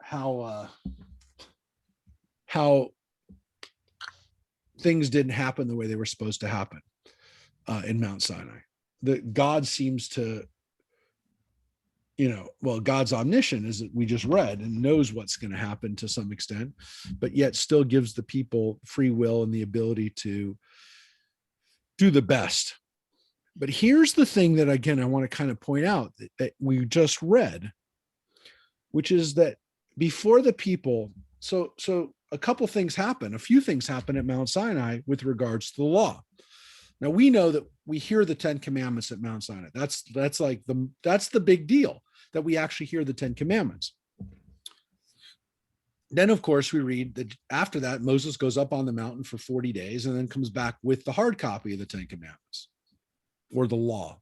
S1: how things didn't happen the way they were supposed to happen in Mount Sinai. That God seems to, God's omniscient, as we just read, and knows what's going to happen to some extent, but yet still gives the people free will and the ability to do the best. But here's the thing that, again, I want to kind of point out that we just read, which is that before the people, so a couple things happen, a few things happen at Mount Sinai with regards to the law. Now we know that we hear the 10 commandments at Mount Sinai. That's the big deal, that we actually hear the 10 commandments. Then, of course, we read that after that, Moses goes up on the mountain for 40 days and then comes back with the hard copy of the 10 commandments, or the law,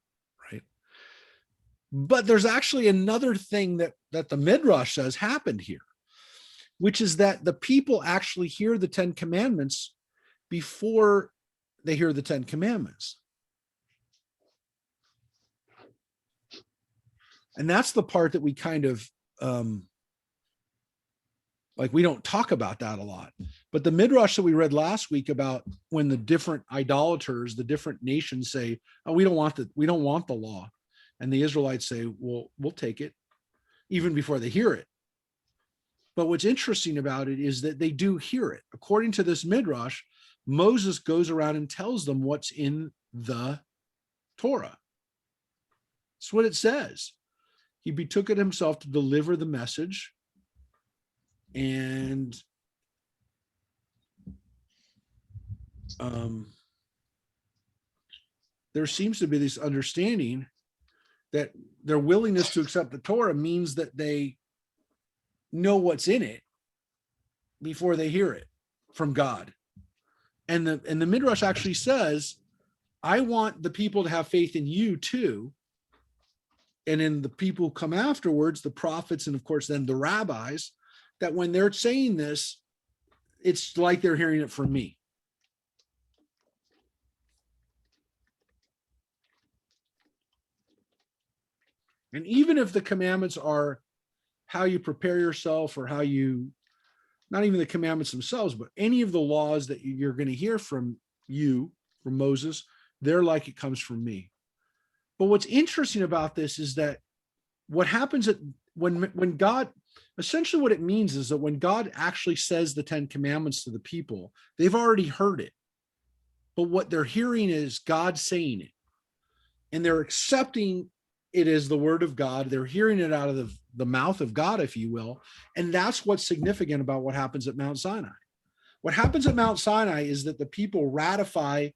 S1: right? But there's actually another thing that the Midrash says happened here, which is that the people actually hear the 10 commandments before they hear the 10 commandments. And that's the part that we kind of, we don't talk about that a lot. But the Midrash that we read last week about when the different idolaters, the different nations say, oh, we don't want the law. And the Israelites say, well, we'll take it, even before they hear it. But what's interesting about it is that they do hear it. According to this Midrash, Moses goes around and tells them what's in the Torah. That's what it says. He betook it himself to deliver the message. And there seems to be this understanding that their willingness to accept the Torah means that they know what's in it before they hear it from God. And the Midrash actually says, I want the people to have faith in you too. And in the people who come afterwards, the prophets, and of course then the rabbis, that when they're saying this, it's like they're hearing it from me. And even if the commandments are how you prepare yourself, or how you, not even the commandments themselves, but any of the laws that you're going to hear from Moses, they're like it comes from me. But what's interesting about this is that what happens when God, essentially what it means is that when God actually says the 10 commandments to the people, they've already heard it. But what they're hearing is God saying it. And they're accepting it as the word of God. They're hearing it out of the mouth of God, if you will. And that's what's significant about what happens at Mount Sinai. What happens at Mount Sinai is that the people ratify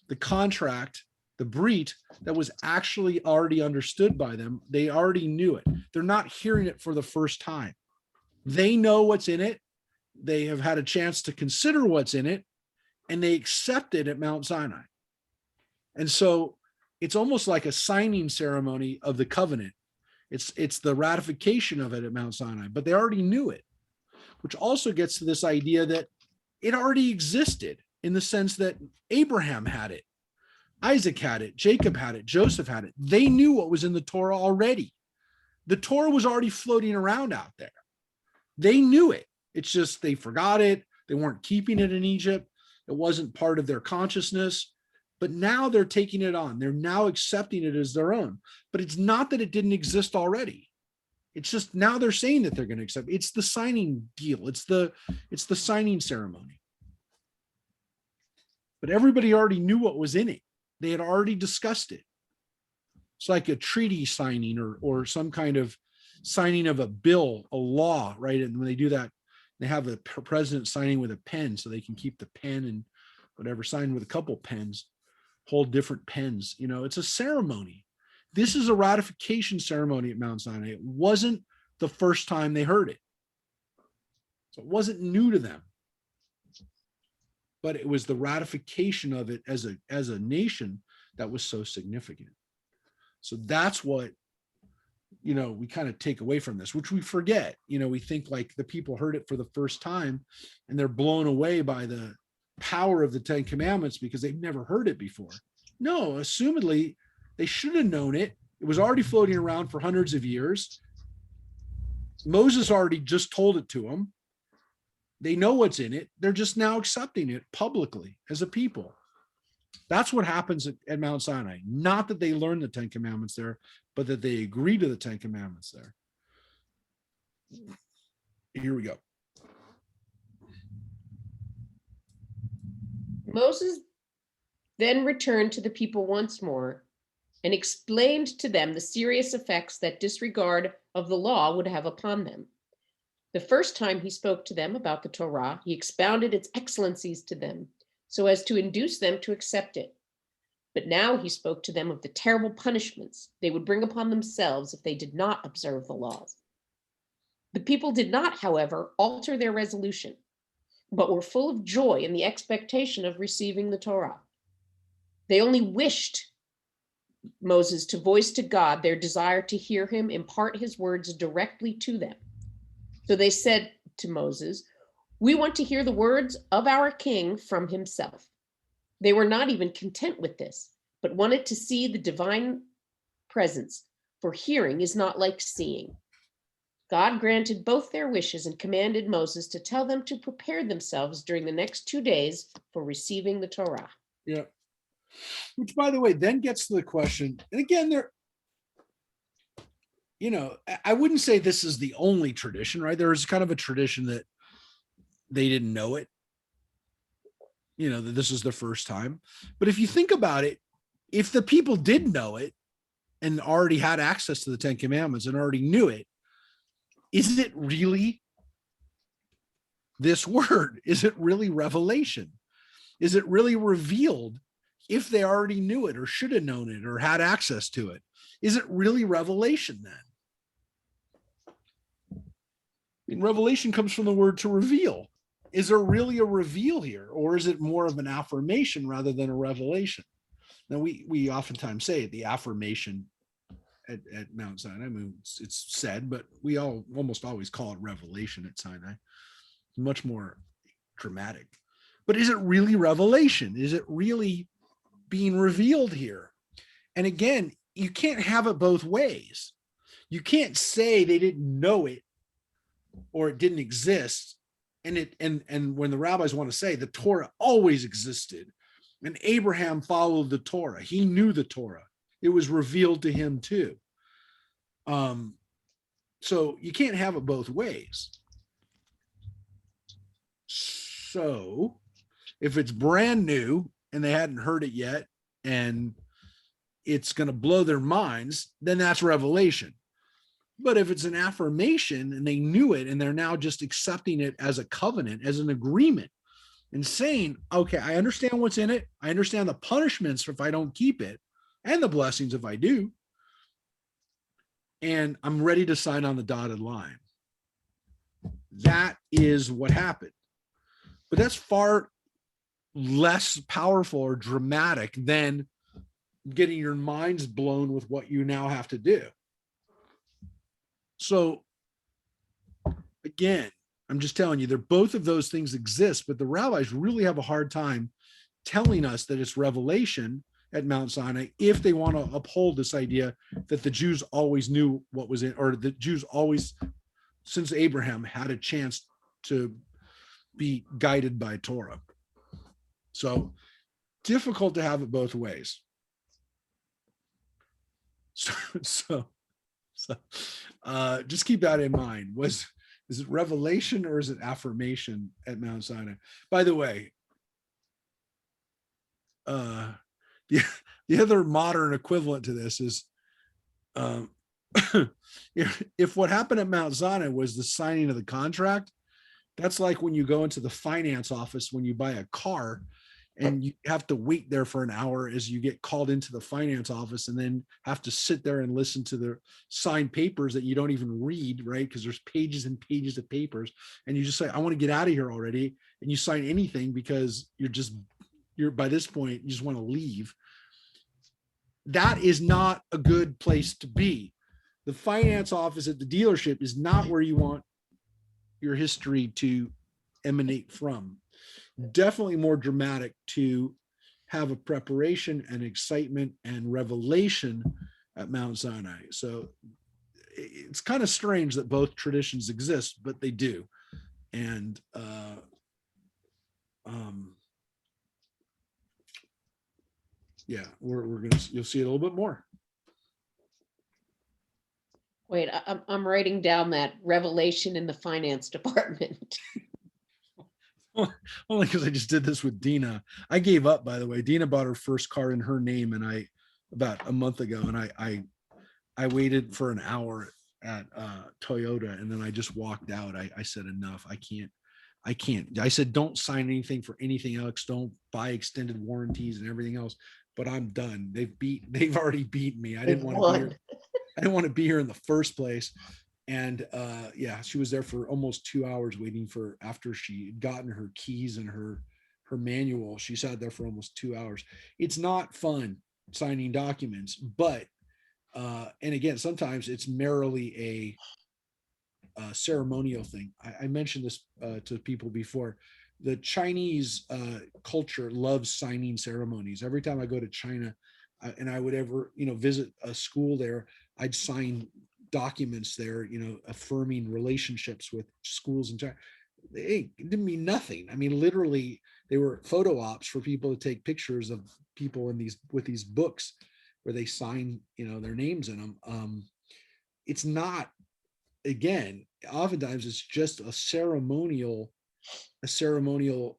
S1: the contract, the brit that was actually already understood by them. They already knew it. They're not hearing it for the first time. They know what's in it. They have had a chance to consider what's in it, and they accept it at Mount Sinai. And so it's almost like a signing ceremony of the covenant. It's the ratification of it at Mount Sinai, but they already knew it, which also gets to this idea that it already existed in the sense that Abraham had it, Isaac had it, Jacob had it, Joseph had it. They knew what was in the Torah already. The Torah was already floating around out there. They knew it. It's just they forgot it. They weren't keeping it in Egypt. It wasn't part of their consciousness. But now they're taking it on. They're now accepting it as their own. But it's not that it didn't exist already. It's just now they're saying that they're going to accept it. It's the signing deal. It's the signing ceremony. But everybody already knew what was in it. They had already discussed it. It's like a treaty signing or some kind of signing of a bill, a law, right? And when they do that, they have the president signing with a pen so they can keep the pen and whatever, sign with a couple pens, hold different pens. You know, it's a ceremony. This is a ratification ceremony at Mount Sinai. It wasn't the first time they heard it. So it wasn't new to them. But it was the ratification of it as a nation that was so significant. So that's what, you know, we kind of take away from this, which we forget. You know, we think like the people heard it for the first time and they're blown away by the power of the 10 commandments because they've never heard it before. No, assumedly, they should have known it. It was already floating around for hundreds of years. Moses already just told it to them. They know what's in it. They're just now accepting it publicly as a people. That's what happens at Mount Sinai. Not that they learn the 10 commandments there, but that they agree to the 10 commandments there. Here we go.
S4: Moses then returned to the people once more and explained to them the serious effects that disregard of the law would have upon them. The first time he spoke to them about the Torah, he expounded its excellencies to them so as to induce them to accept it. But now he spoke to them of the terrible punishments they would bring upon themselves if they did not observe the laws. The people did not, however, alter their resolution, but were full of joy in the expectation of receiving the Torah. They only wished Moses to voice to God their desire to hear him impart his words directly to them. So they said to Moses, "We want to hear the words of our king from himself." They were not even content with this, but wanted to see the divine presence, for hearing is not like seeing. God granted both their wishes and commanded Moses to tell them to prepare themselves during the next 2 days for receiving the Torah.
S1: Yeah. Which, by the way, then gets to the question, and again, you know, I wouldn't say this is the only tradition, right? There is kind of a tradition that they didn't know it, you know, that this is the first time. But if you think about it, if the people did know it and already had access to the 10 commandments and already knew it, is it really this word? Is it really revelation? Is it really revealed if they already knew it or should have known it or had access to it? Is it really revelation then? And revelation comes from the word to reveal. Is there really a reveal here, or is it more of an affirmation rather than a revelation? Now, we oftentimes say the affirmation at Mount Sinai. I mean, it's said, but we almost always call it revelation at Sinai. It's much more dramatic. But is it really revelation? Is it really being revealed here? And again, you can't have it both ways. You can't say they didn't know it or it didn't exist. And when the rabbis want to say the Torah always existed and Abraham followed the Torah, he knew the Torah, it was revealed to him too. So you can't have it both ways. So if it's brand new and they hadn't heard it yet and it's going to blow their minds, then that's revelation. But if it's an affirmation and they knew it and they're now just accepting it as a covenant, as an agreement, and saying, okay, I understand what's in it. I understand the punishments if I don't keep it and the blessings if I do. And I'm ready to sign on the dotted line. That is what happened. But that's far less powerful or dramatic than getting your minds blown with what you now have to do. So again, I'm just telling you, both of those things exist, but the rabbis really have a hard time telling us that it's revelation at Mount Sinai if they want to uphold this idea that the Jews always knew what was in, or the Jews always, since Abraham, had a chance to be guided by Torah. So difficult to have it both ways. So just keep that in mind. Is it revelation or is it affirmation at Mount Sinai? By the way, the other modern equivalent to this is if what happened at Mount Sinai was the signing of the contract, that's like when you go into the finance office when you buy a car and you have to wait there for an hour as you get called into the finance office and then have to sit there and listen to the signed papers that you don't even read, right? Because there's pages and pages of papers and you just say, I want to get out of here already. And you sign anything because you're by this point, you just want to leave. That is not a good place to be. The finance office at the dealership is not where you want your history to emanate from. Definitely more dramatic to have a preparation and excitement and revelation at Mount Sinai. So it's kind of strange that both traditions exist, but they do. And yeah, you'll see it a little bit more.
S4: Wait, I'm writing down that revelation in the finance department.
S1: Only because I just did this with Dina. I gave up, by the way. Dina bought her first car in her name, and about a month ago, and I waited for an hour at Toyota, and then I just walked out. I said enough. I can't. I said don't sign anything for anything else. Don't buy extended warranties and everything else. But I'm done. They've already beaten me. I didn't want to be here. I didn't want to be here in the first place. And yeah, she was there for almost 2 hours waiting for, after she had gotten her keys and her manual, she sat there for almost 2 hours. It's not fun signing documents, but and again, sometimes it's merely a ceremonial thing. I mentioned this to people before. The Chinese culture loves signing ceremonies. Every time I go to China and I would ever, visit a school there, I'd sign documents there, affirming relationships with schools in China. It didn't mean nothing. I mean, literally, they were photo ops for people to take pictures of people with these books where they sign, their names in them. It's not, again, oftentimes it's just a ceremonial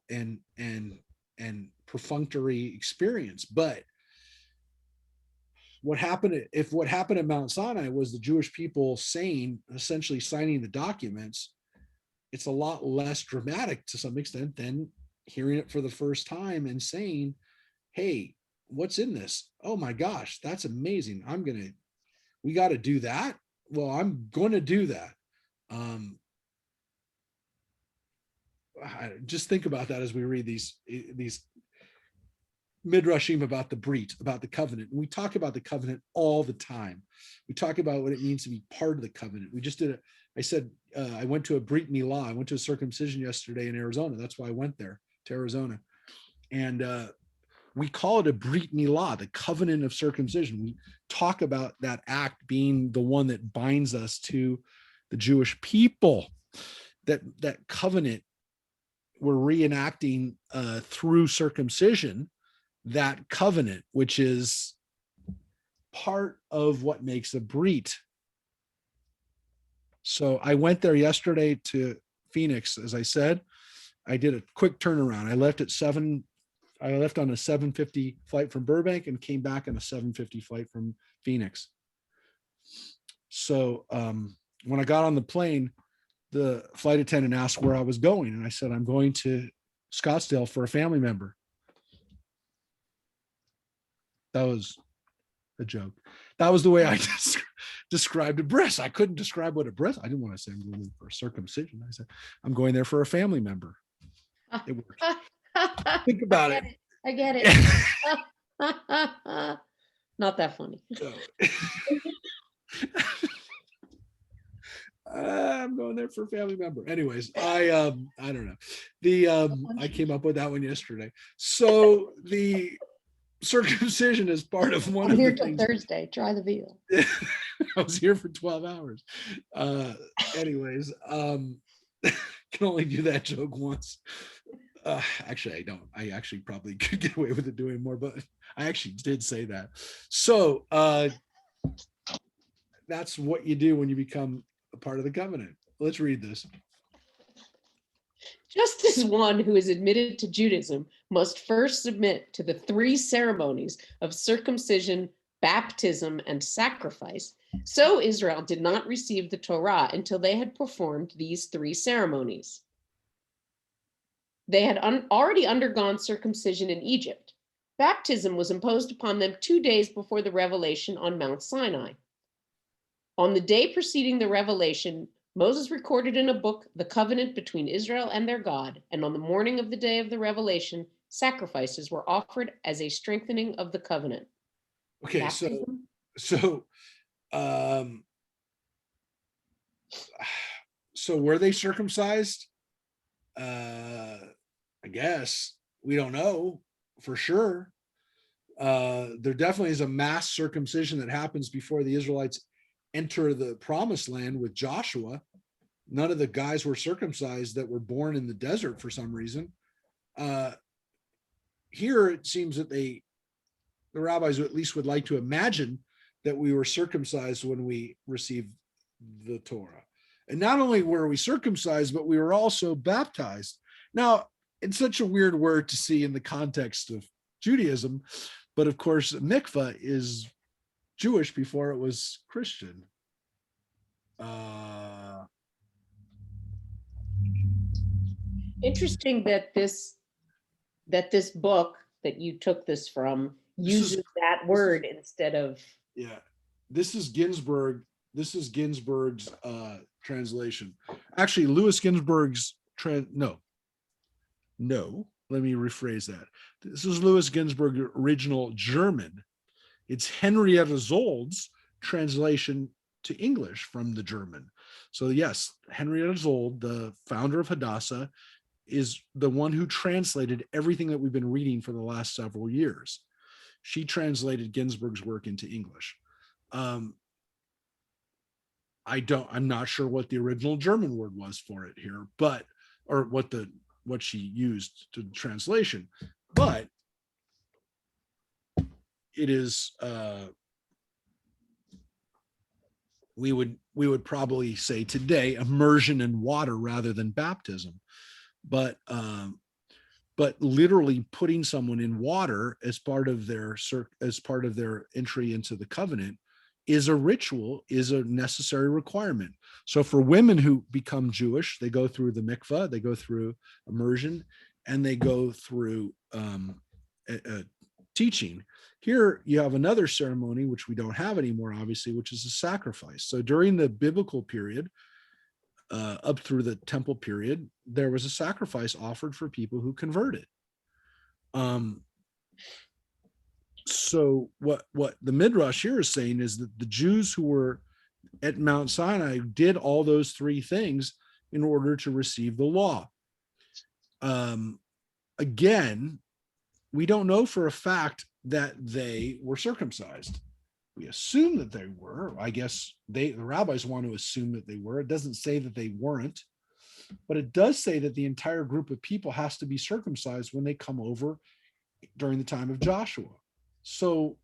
S1: and perfunctory experience. But what happened at Mount Sinai was the Jewish people essentially signing the documents, it's a lot less dramatic to some extent than hearing it for the first time and saying, hey, what's in this? Oh my gosh, that's amazing. We got to do that. Well, I'm going to do that. Just think about that as we read these midrashim about the brit, about the covenant. And we talk about the covenant all the time. We talk about what it means to be part of the covenant. We just did it. I said, I went to a brit milah. I went to a circumcision yesterday in Arizona. That's why I went there to Arizona. And we call it a brit milah, the covenant of circumcision. We talk about that act being the one that binds us to the Jewish people, that covenant we're reenacting through circumcision, that covenant, which is part of what makes a brit. So I went there yesterday to Phoenix. As I said, I did a quick turnaround. I left on a 7:50 flight from Burbank and came back on a 7:50 flight from Phoenix. So when I got on the plane, the flight attendant asked where I was going. And I said, I'm going to Scottsdale for a family member. That was a joke. That was the way I described a bris. I couldn't describe what a bris. I didn't want to say I'm going for a circumcision. I said, I'm going there for a family member. It worked. Think about it.
S4: I get it. Not that funny.
S1: So, I'm going there for a family member. Anyways, I don't know. I came up with that one yesterday. So the circumcision is part of one
S4: I'm
S1: of
S4: here
S1: the
S4: till
S1: things.
S4: Thursday. Try the veal.
S1: I was here for 12 hours. Anyways, can only do that joke once. Actually, I don't. I actually probably could get away with it doing more, but I actually did say that. So that's what you do when you become a part of the covenant. Let's read this.
S4: Just as one who is admitted to Judaism must first submit to the 3 ceremonies of circumcision, baptism, and sacrifice, so Israel did not receive the Torah until they had performed these 3 ceremonies. They had already undergone circumcision in Egypt. Baptism was imposed upon them 2 days before the revelation on Mount Sinai. On the day preceding the revelation, Moses recorded in a book the covenant between Israel and their God, and on the morning of the day of the revelation, sacrifices were offered as a strengthening of the covenant.
S1: Okay,
S4: Baptism?
S1: so were they circumcised? I guess we don't know for sure. There definitely is a mass circumcision that happens before the Israelites enter the promised land with Joshua. None of the guys were circumcised that were born in the desert for some reason. Here it seems that the rabbis at least would like to imagine that we were circumcised when we received the Torah. And not only were we circumcised, but we were also baptized. Now, it's such a weird word to see in the context of Judaism, but of course, mikvah is Jewish before it was Christian.
S4: Interesting that this book that you took this from uses that word instead of.
S1: Yeah, this is Ginsburg. This is Ginsburg's translation. Actually, Louis Ginsburg's no. Let me rephrase that. This is Louis Ginsburg's original German. It's Henrietta Zold's translation to English from the German. So yes, Henrietta Zold, the founder of Hadassah, is the one who translated everything that we've been reading for the last several years. She translated Ginsburg's work into English. I'm not sure what the original German word was for it here, but or what she used to translation, but it is we would probably say today immersion in water rather than baptism, but literally putting someone in water as part of their entry into the covenant is a ritual, is a necessary requirement. So for women who become Jewish, they go through the mikvah, they go through immersion, and they go through teaching. Here you have another ceremony, which we don't have anymore, obviously, which is a sacrifice. So during the biblical period, up through the temple period, there was a sacrifice offered for people who converted. So what the Midrash here is saying is that the Jews who were at Mount Sinai did all those 3 things in order to receive the law. Again, we don't know for a fact that they were circumcised. We assume that they were. I guess the rabbis want to assume that they were. It doesn't say that they weren't, but it does say that the entire group of people has to be circumcised when they come over during the time of Joshua. So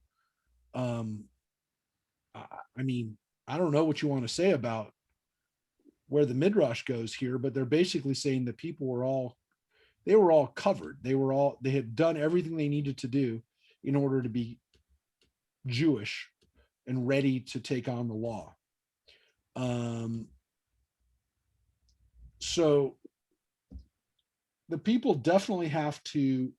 S1: I mean, I don't know what you want to say about where the Midrash goes here, but they're basically saying that people were all covered. They had done everything they needed to do in order to be Jewish and ready to take on the law. So the people definitely have to,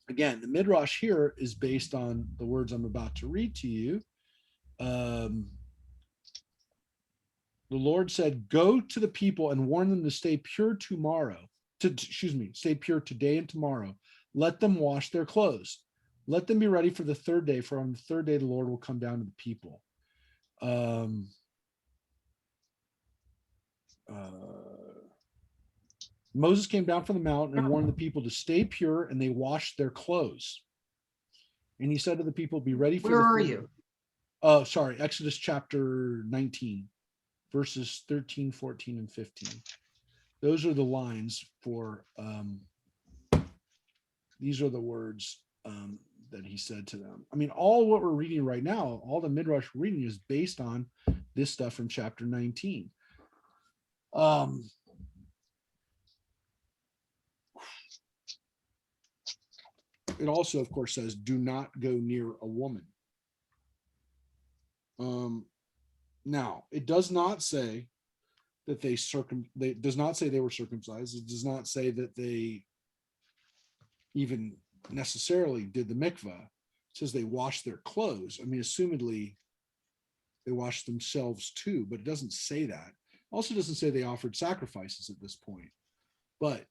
S1: again, the Midrash here is based on the words I'm about to read to you. The Lord said, "Go to the people and warn them to stay pure stay pure today and tomorrow. Let them wash their clothes. Let them be ready for the third day, for on the third day the Lord will come down to the people." Moses came down from the mountain and warned the people to stay pure, and they washed their clothes. And he said to the people, "Be ready for
S2: Where
S1: the
S2: are
S1: third-"
S2: you?
S1: Oh, sorry, Exodus chapter 19, verses 13, 14, and 15. Those are the lines for, these are the words that he said to them. I mean, all what we're reading right now, all the Midrash we're reading is based on this stuff from chapter 19. It also, of course, says, "Do not go near a woman." Now, it does not say that it does not say they were circumcised. It does not say that they even necessarily did the mikvah. It says they washed their clothes. I mean, assumedly, they washed themselves too, but it doesn't say that. Also doesn't say they offered sacrifices at this point. But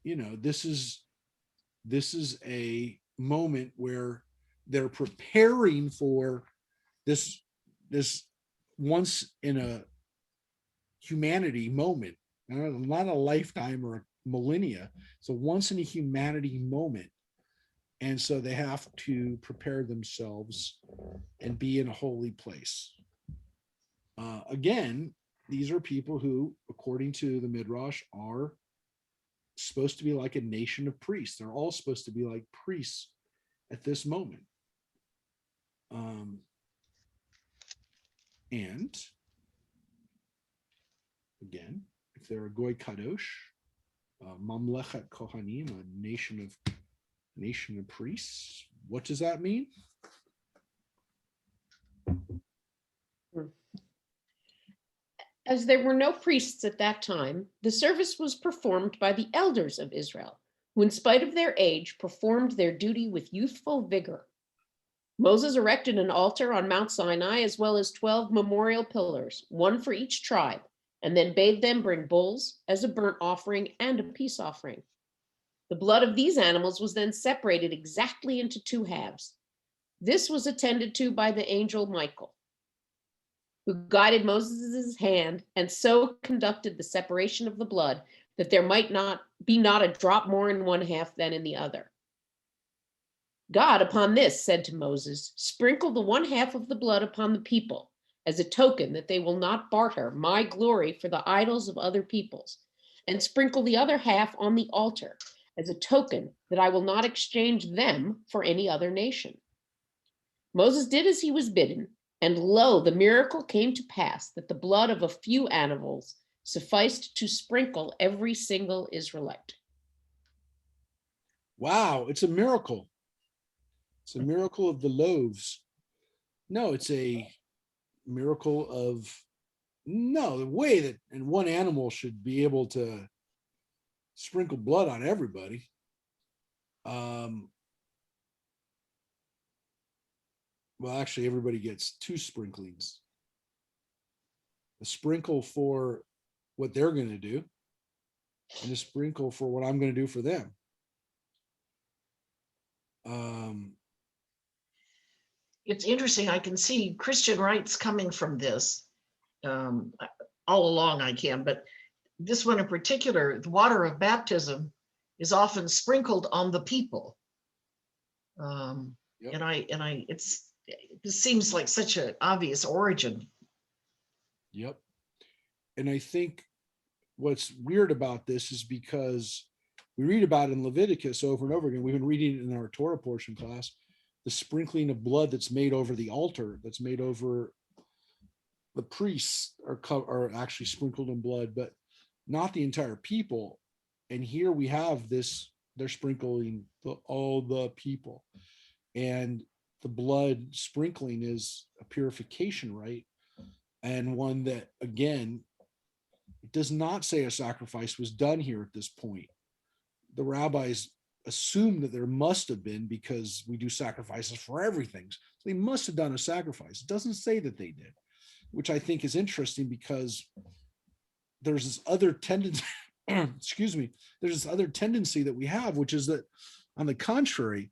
S1: this is a moment where they're preparing for this once in a humanity moment, not a lifetime or a millennia. It's a once in a humanity moment. And so they have to prepare themselves and be in a holy place. Again, these are people who, according to the Midrash, are supposed to be like a nation of priests. They're all supposed to be like priests at this moment. And again, if they're a goy kadosh, mamlechet kohanim, a nation of priests, what does that mean?
S4: As there were no priests at that time, the service was performed by the elders of Israel, who, in spite of their age, performed their duty with youthful vigor. Moses erected an altar on Mount Sinai, as well as 12 memorial pillars, one for each tribe, and then bade them bring bulls as a burnt offering and a peace offering. The blood of these animals was then separated exactly into two halves. This was attended to by the angel Michael, who guided Moses' hand and so conducted the separation of the blood that there might not a drop more in one half than in the other. God, upon this, said to Moses, "Sprinkle the one half of the blood upon the people as a token that they will not barter my glory for the idols of other peoples, and sprinkle the other half on the altar as a token that I will not exchange them for any other nation." Moses did as he was bidden, and lo, the miracle came to pass that the blood of a few animals sufficed to sprinkle every single Israelite.
S1: Wow, it's a miracle. It's a miracle of the loaves. No, it's a miracle of the way that and one animal should be able to sprinkle blood on everybody. Well, actually, everybody gets two sprinklings. A sprinkle for what they're going to do, and a sprinkle for what I'm going to do for them.
S2: It's interesting. I can see Christian rights coming from this all along. I can, but this one in particular, the water of baptism is often sprinkled on the people.
S1: Yep.
S2: This seems like such an obvious origin.
S1: Yep. And I think what's weird about this is because We read about it in Leviticus over and over again. We've been reading it in our Torah portion class, the sprinkling of blood that's made over the altar, that's made over the priests are actually sprinkled in blood, but not the entire people. And here we have this, they're sprinkling all the people. And the blood sprinkling is a purification rite, and one that, again, it does not say a sacrifice was done here at this point. The rabbis assume that there must have been, because we do sacrifices for everything. So they must have done a sacrifice. It doesn't say that they did, which I think is interesting, because there's this other tendency, excuse me, there's this other tendency that we have, which is that, on the contrary,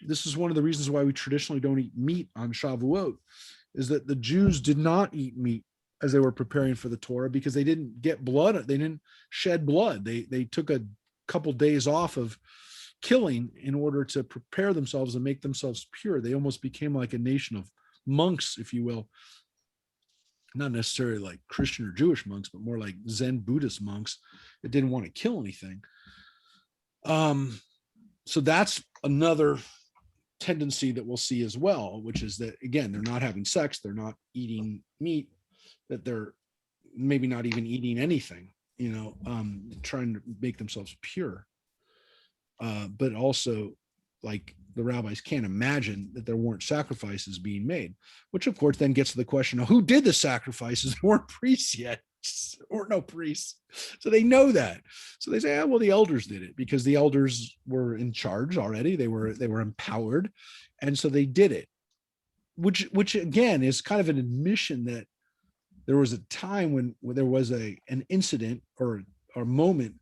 S1: this is one of the reasons why we traditionally don't eat meat on Shavuot, is that the Jews did not eat meat as they were preparing for the Torah, because they didn't get blood. They didn't shed blood. They took a couple days off of killing in order to prepare themselves and make themselves pure. They almost became like a nation of monks, if you will, not necessarily like Christian or Jewish monks, but more like Zen Buddhist monks that didn't want to kill anything. So that's another tendency that we'll see as well, which is that, again, they're not having sex, they're not eating meat, that they're maybe not even eating anything, trying to make themselves pure. But also, like, the rabbis can't imagine that there weren't sacrifices being made, which of course then gets to the question of who did the sacrifices. There weren't priests yet, or no priests. So they know that. So they say, well, the elders did it, because the elders were in charge already. They were empowered. And so they did it, which again is kind of an admission that there was a time when there was an incident or a moment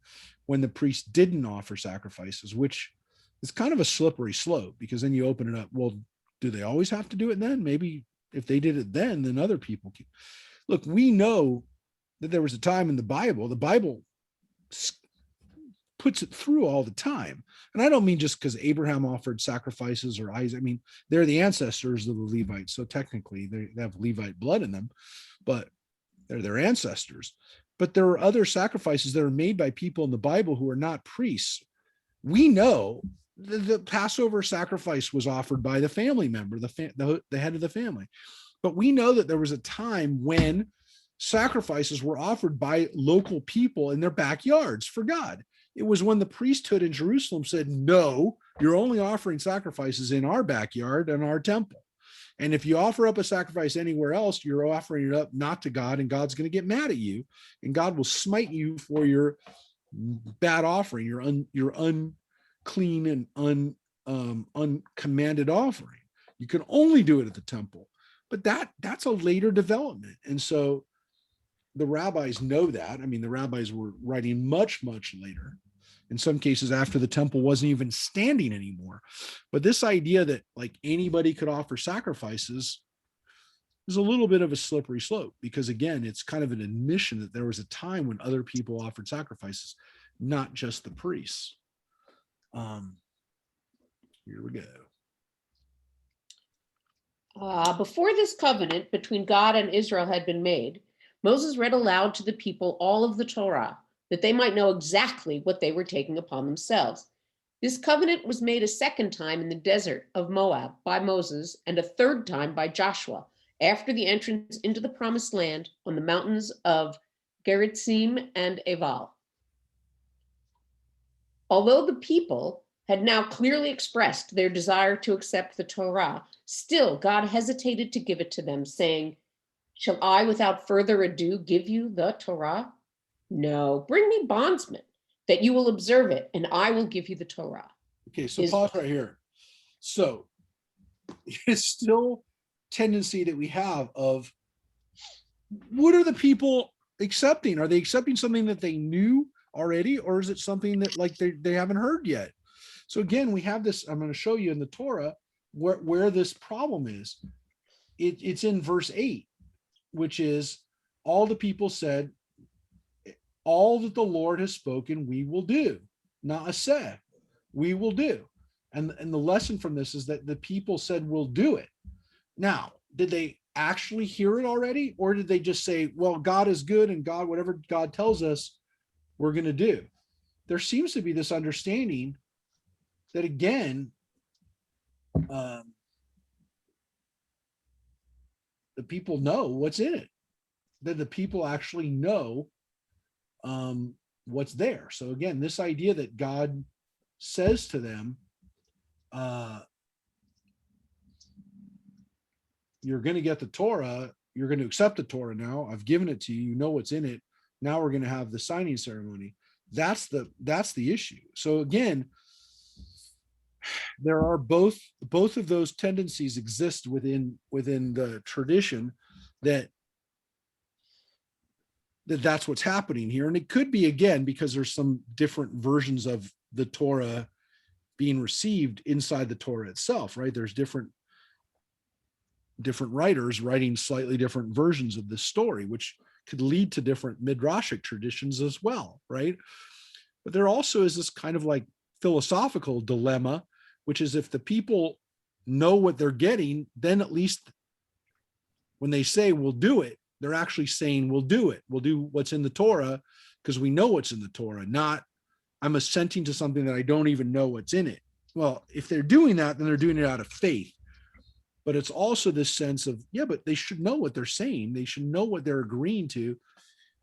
S1: when the priest didn't offer sacrifices, which is kind of a slippery slope, because then you open it up. Well, do they always have to do it then? Maybe if they did it then other people can. Look, we know that there was a time in the Bible puts it through all the time. And I don't mean just because Abraham offered sacrifices or Isaac. I mean, they're the ancestors of the Levites. So technically they have Levite blood in them, but they're their ancestors. But there are other sacrifices that are made by people in the Bible who are not priests. We know the Passover sacrifice was offered by the family member, the head of the family. But we know that there was a time when sacrifices were offered by local people in their backyards for God. It was when the priesthood in Jerusalem said, no, you're only offering sacrifices in our backyard and our temple. And if you offer up a sacrifice anywhere else, you're offering it up not to God, and God's going to get mad at you, and God will smite you for your bad offering, your unclean and uncommanded offering. You can only do it at the temple. But that's a later development. And so the rabbis know that. I mean, the rabbis were writing much, much later, in some cases after the temple wasn't even standing anymore. But this idea that like anybody could offer sacrifices is a little bit of a slippery slope, because again, it's kind of an admission that there was a time when other people offered sacrifices, not just the priests. Here we go.
S4: Before this covenant between God and Israel had been made, Moses read aloud to the people all of the Torah, that they might know exactly what they were taking upon themselves. This covenant was made a second time in the desert of Moab by Moses, and a third time by Joshua, after the entrance into the promised land on the mountains of Geritzim and Eval. Although the people had now clearly expressed their desire to accept the Torah, still God hesitated to give it to them, saying, "Shall I without further ado give you the Torah? No, bring me bondsmen, that you will observe it, and I will give you the Torah."
S1: Okay, so pause right here. So it's still tendency that we have of, what are the people accepting? Are they accepting something that they knew already, or is it something that like they haven't heard yet? So again, we have this, I'm going to show you in the Torah where this problem is. It's in verse 8, which is, all the people said, all that the Lord has spoken, we will do. Na'aseh, we will do. And the lesson from this is that the people said, we'll do it. Now, did they actually hear it already? Or did they just say, well, God is good, and God, whatever God tells us, we're going to do? there seems to be this understanding that, again, the people know what's in it, that the people actually know what's there. So again, this idea that God says to them, you're going to get the Torah, you're going to accept the Torah now, I've given it to you, you know what's in it, now we're going to have the signing ceremony. That's the issue. So again, there are both of those tendencies exist within the tradition, that's what's happening here. And it could be, again, because there's some different versions of the Torah being received inside the Torah itself, right? There's different writers writing slightly different versions of this story, which could lead to different midrashic traditions as well, right? But there also is this kind of like philosophical dilemma, which is if the people know what they're getting, then at least when they say we'll do it, they're actually saying we'll do it. We'll do what's in the Torah because we know what's in the Torah, not I'm assenting to something that I don't even know what's in it. Well, if they're doing that, then they're doing it out of faith. But it's also this sense of, yeah, but they should know what they're saying. They should know what they're agreeing to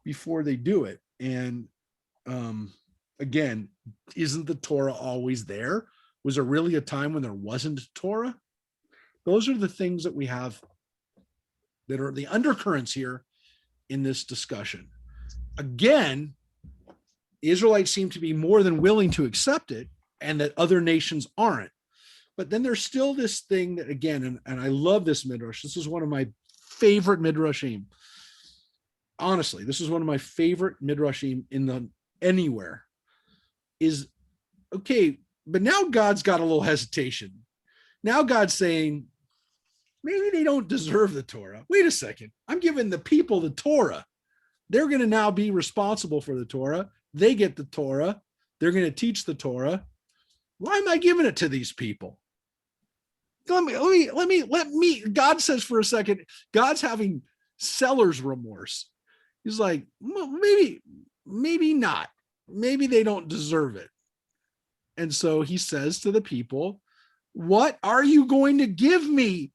S1: before they do it. And again, isn't the Torah always there? Was there really a time when there wasn't Torah? Those are the things that we have that are the undercurrents here in this discussion. Again, the Israelites seem to be more than willing to accept it, and that other nations aren't. But then there's still this thing that, again, and I love this midrash. This is one of my favorite midrashim. Honestly, this is one of my favorite midrashim anywhere. Is okay, but now God's got a little hesitation. Now God's saying, maybe they don't deserve the Torah. Wait a second. I'm giving the people the Torah. They're going to now be responsible for the Torah. They get the Torah. They're going to teach the Torah. Why am I giving it to these people? Let me, God says for a second, God's having seller's remorse. He's like, well, maybe not. Maybe they don't deserve it. And so he says to the people, what are you going to give me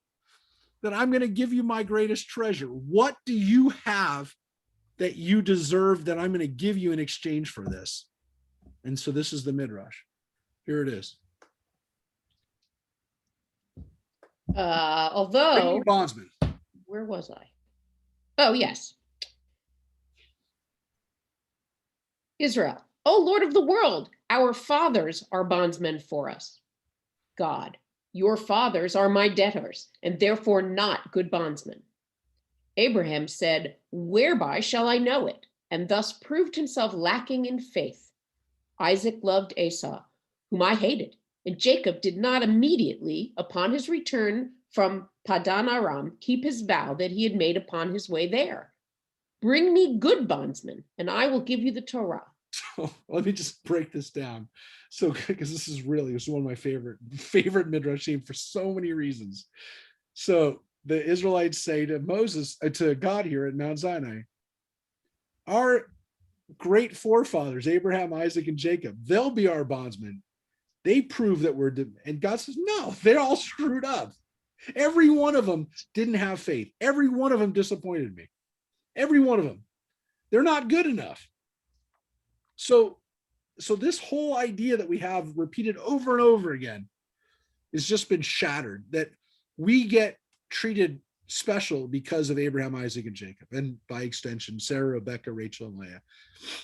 S1: that I'm going to give you my greatest treasure? What do you have that you deserve that I'm going to give you in exchange for this? And so this is the midrash. Here it is.
S4: Although,
S1: bondsman.
S4: Where was I? Oh, yes. Israel, O Lord of the world, our fathers are bondsmen for us. God, your fathers are my debtors, and therefore not good bondsmen. Abraham said, whereby shall I know it? And thus proved himself lacking in faith. Isaac loved Esau, whom I hated, and Jacob did not immediately, upon his return from Padan Aram, keep his vow that he had made upon his way there. Bring me good bondsmen, and I will give you the Torah.
S1: Let me just break this down. So, because this is one of my favorite midrashim for so many reasons. So the Israelites say to God here at Mount Sinai, our great forefathers, Abraham, Isaac, and Jacob, they'll be our bondsmen. They prove that and God says, no, they're all screwed up. Every one of them didn't have faith. Every one of them disappointed me. Every one of them. They're not good enough. So this whole idea that we have repeated over and over again has just been shattered, that we get treated special because of Abraham, Isaac, and Jacob, and by extension, Sarah, Rebecca, Rachel, and Leah.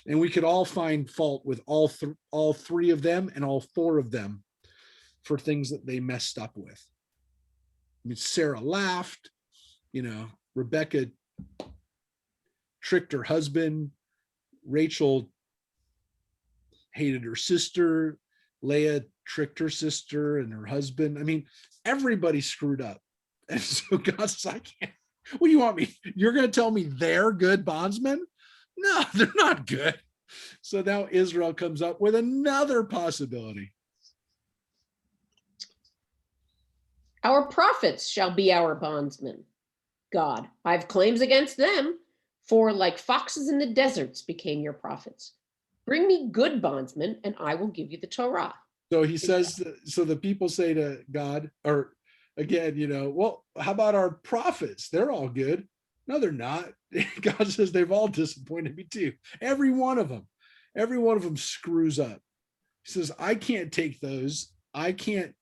S1: And we could all find fault with all three of them and all four of them for things that they messed up with. I mean, Sarah laughed, Rebecca tricked her husband, Rachel hated her sister, Leah tricked her sister and her husband. I mean, everybody screwed up. And so God says, I can't. What do you want me? You're going to tell me they're good bondsmen? No, they're not good. So now Israel comes up with another possibility.
S4: Our prophets shall be our bondsmen. God, I've claims against them, for like foxes in the deserts became your prophets. Bring me good bondsmen, and I will give you the Torah.
S1: So he says, so the people say to God, or again, well, how about our prophets? They're all good. No, they're not. God says they've all disappointed me too. Every one of them screws up. He says, I can't take those. I'm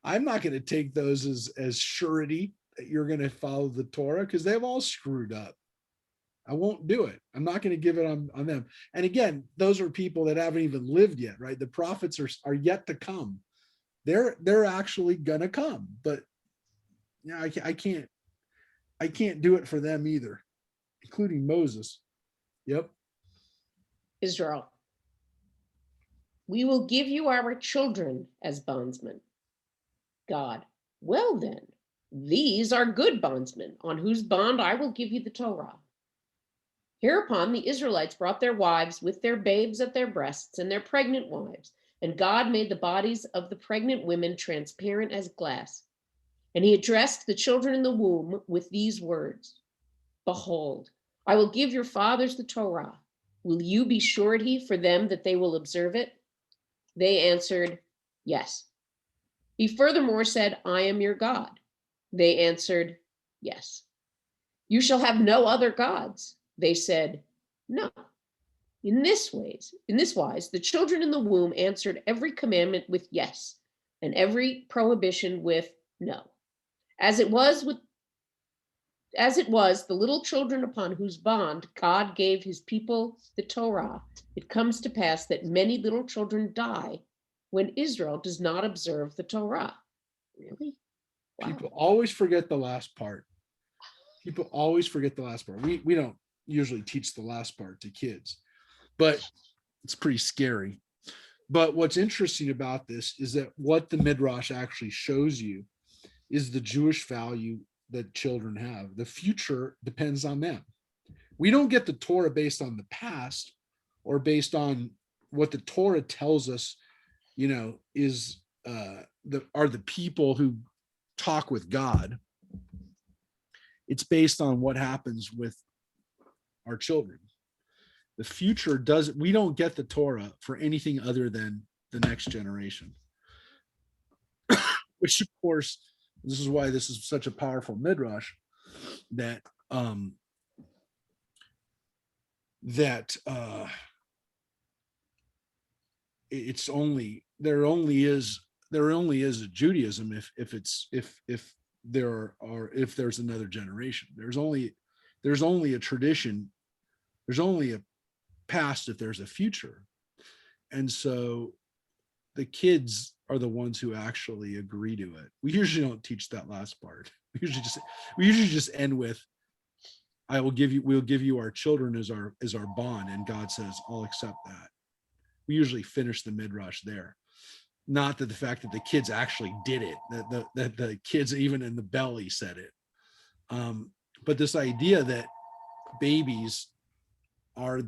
S1: not going to take those as surety that you're going to follow the Torah, because they've all screwed up. I won't do it. I'm not going to give it on them. And again, those are people that haven't even lived yet, right? The prophets are yet to come. They're actually gonna come, but I can't do it for them either, including Moses. Yep.
S4: Israel, we will give you our children as bondsmen. God, well then, these are good bondsmen, on whose bond I will give you the Torah. Hereupon the Israelites brought their wives with their babes at their breasts and their pregnant wives, and God made the bodies of the pregnant women transparent as glass. And he addressed the children in the womb with these words, Behold, I will give your fathers the Torah. Will you be surety for them that they will observe it? They answered, Yes. He furthermore said, I am your God. They answered, Yes. You shall have no other gods. They said, No. In this wise, the children in the womb answered every commandment with yes, and every prohibition with no. As it was the little children upon whose bond God gave his people the Torah, it comes to pass that many little children die when Israel does not observe the Torah. Really? Wow.
S1: People always forget the last part. We don't usually teach the last part to kids, but it's pretty scary. But what's interesting about this is that what the Midrash actually shows you is the Jewish value that children have. The future depends on them. We don't get the Torah based on the past or based on what the Torah tells us, is are the people who talk with God. It's based on what happens with our children. The future we don't get the Torah for anything other than the next generation. Which of course, this is why this is such a powerful midrash, that it's only there only is a Judaism if there's another generation. There's only a tradition. There's only a past if there's a future. And so the kids are the ones who actually agree to it. We usually don't teach that last part. We usually just end with, we'll give you our children as our bond, and God says, I'll accept that. We usually finish the midrash there. Not that the fact that the kids actually did it, that the kids even in the belly said it. But this idea that babies are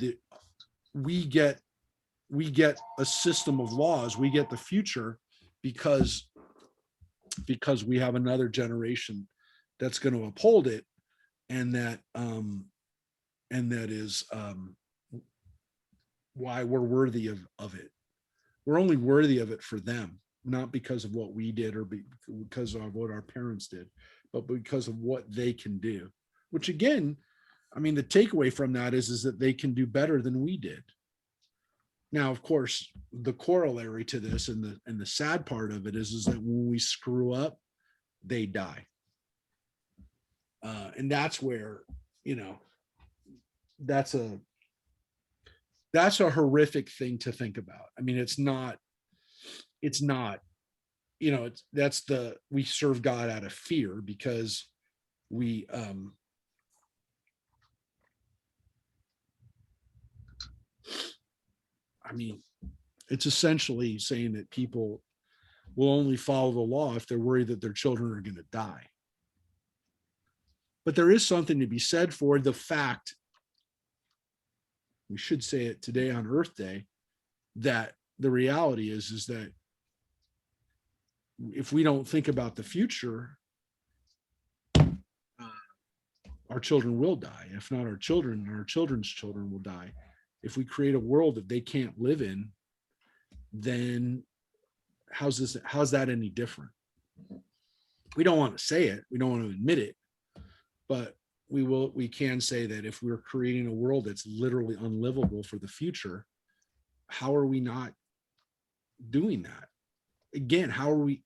S1: we get a system of laws, we get the future because we have another generation that's going to uphold it, and that is why we're worthy of it. We're only worthy of it for them, not because of what we did or because of what our parents did, but because of what they can do. Which again, I mean, the takeaway from that is that they can do better than we did. Now, of course, the corollary to this and the sad part of it is that when we screw up, they die. And that's where, that's a horrific thing to think about. I mean, it's not, we serve God out of fear because we, I mean, it's essentially saying that people will only follow the law if they're worried that their children are going to die. But there is something to be said for the fact, we should say it today on Earth Day, that the reality is that if we don't think about the future, our children will die. If not our children, our children's children will die if we create a world that they can't live in, then how's that any different? We don't want to say it, we don't want to admit it, but we can say that if we're creating a world that's literally unlivable for the future, how are we not doing that? Again, how are we,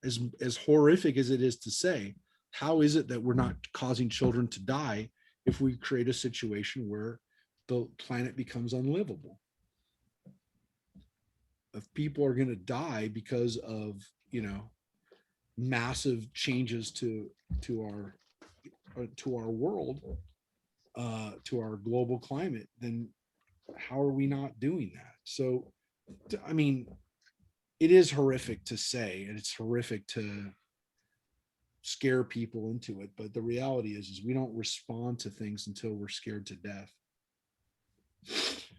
S1: as horrific as it is to say, how is it that we're not causing children to die if we create a situation where the planet becomes unlivable? If people are going to die because of, massive changes to our world, to our global climate, then how are we not doing that? So, I mean, it is horrific to say, and it's horrific to scare people into it, but the reality is we don't respond to things until we're scared to death.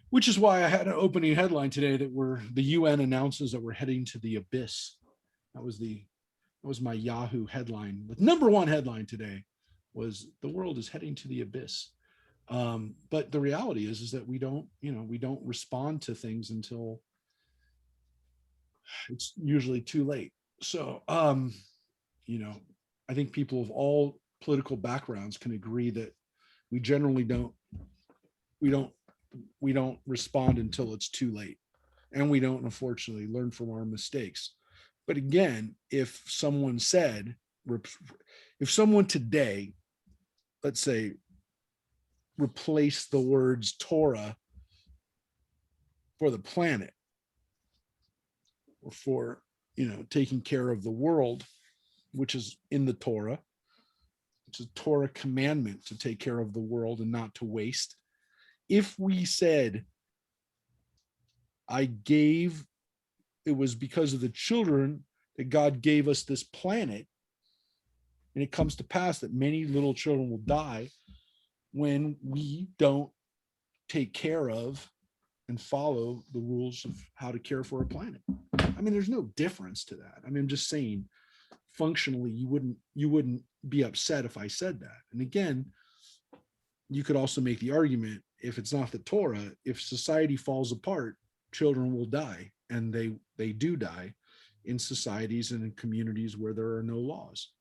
S1: Which is why I had an opening headline today that the UN announces that we're heading to the abyss. That was my Yahoo headline. The number one headline today was the world is heading to the abyss. But the reality is that we don't respond to things until it's usually too late. So, I think people of all political backgrounds can agree that we generally don't respond until it's too late, and we don't, unfortunately, learn from our mistakes. But again, if someone today, let's say, replace the words Torah for the planet, or for taking care of the world, which is in the Torah, which is a Torah commandment to take care of the world and not to waste. If we said, it was because of the children that God gave us this planet, and it comes to pass that many little children will die when we don't take care of and follow the rules of how to care for a planet. I mean, there's no difference to that. I mean, I'm just saying, functionally, you wouldn't be upset if I said that. And again, you could also make the argument, if it's not the Torah, if society falls apart, children will die, and they do die in societies and in communities where there are no laws.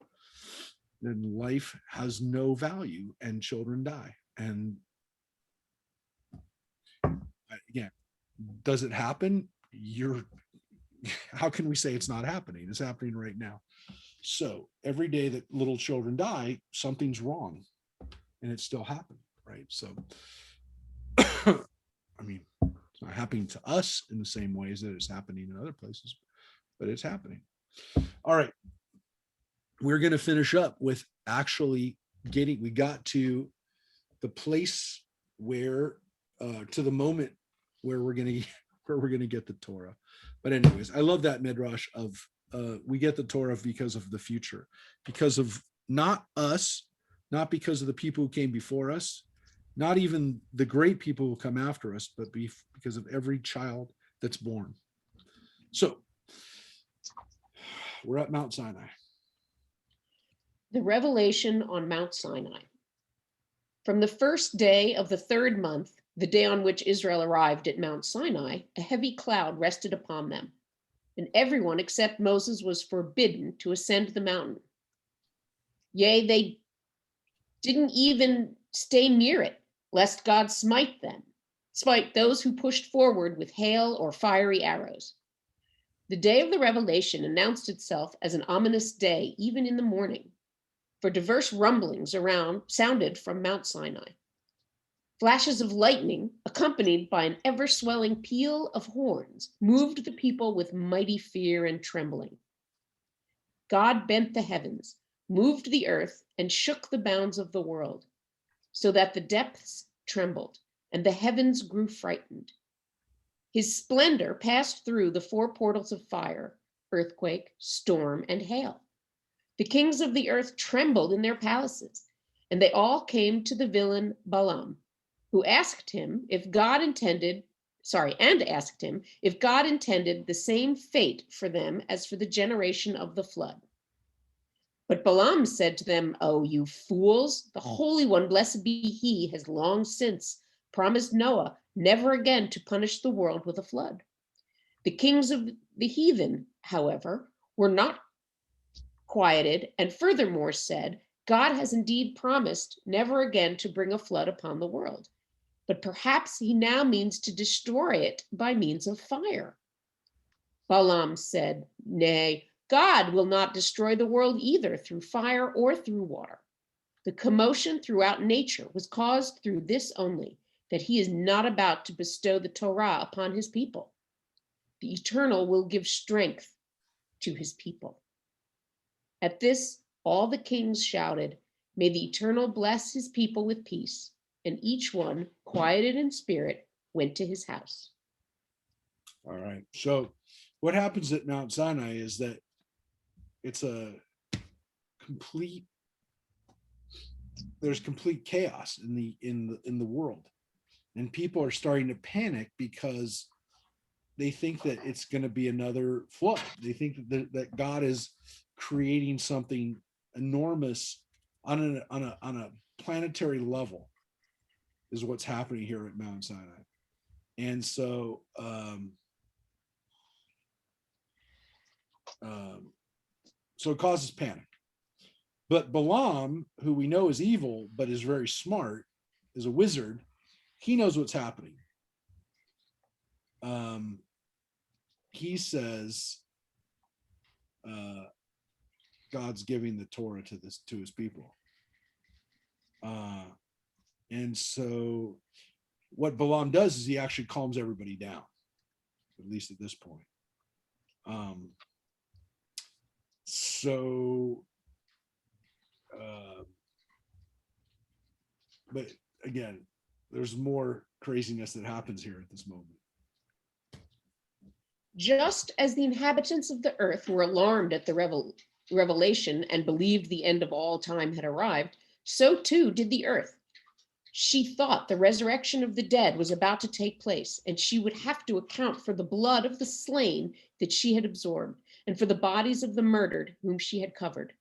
S1: Then life has no value, and children die. And again, does it happen? How can we say it's not happening? It's happening right now. So every day that little children die, something's wrong, and it's still happening, right? So, I mean, it's not happening to us in the same ways that it's happening in other places, but it's happening. All right. We're going to finish up with actually we got to the place where, to the moment where we're going to get the Torah. But anyways, I love that Midrash of, we get the Torah because of the future, because of not us, not because of the people who came before us, not even the great people who come after us, but because of every child that's born. So we're at Mount Sinai.
S4: The revelation on Mount Sinai. From the first day of the third month, the day on which Israel arrived at Mount Sinai, a heavy cloud rested upon them, and everyone except Moses was forbidden to ascend the mountain. Yea, they didn't even stay near it, lest God smite those who pushed forward with hail or fiery arrows. The day of the revelation announced itself as an ominous day, even in the morning, for diverse rumblings around sounded from Mount Sinai. Flashes of lightning, accompanied by an ever-swelling peal of horns, moved the people with mighty fear and trembling. God bent the heavens, moved the earth, and shook the bounds of the world, so that the depths trembled and the heavens grew frightened. His splendor passed through the four portals of fire, earthquake, storm, and hail. The kings of the earth trembled in their palaces, and they all came to the villain Balaam, who asked him if God intended the same fate for them as for the generation of the flood. But Balaam said to them, "Oh, you fools, the Holy One, blessed be he, has long since promised Noah never again to punish the world with a flood. The kings of the heathen, however, were not quieted, and furthermore said, God has indeed promised never again to bring a flood upon the world, but perhaps he now means to destroy it by means of fire. Balaam said, nay, God will not destroy the world either through fire or through water. The commotion throughout nature was caused through this only, that he is not about to bestow the Torah upon his people. The Eternal will give strength to his people. At this, all the kings shouted, may the Eternal bless his people with peace. And each one, quieted in spirit, went to his house.
S1: All right. So what happens at Mount Sinai is that it's a complete, there's complete chaos in the world. And people are starting to panic because they think that it's going to be another flood. They think that God is creating something enormous on a planetary level, is what's happening here at Mount Sinai. And so so it causes panic. But Balaam, who we know is evil but is very smart, is a wizard. He knows what's happening. He says God's giving the Torah to his people. And so what Balaam does is he actually calms everybody down, at least at this point. But again, there's more craziness that happens here at this moment.
S4: Just as the inhabitants of the earth were alarmed at the revelation and believed the end of all time had arrived, so too did the earth. She thought the resurrection of the dead was about to take place, and she would have to account for the blood of the slain that she had absorbed, and for the bodies of the murdered whom she covered.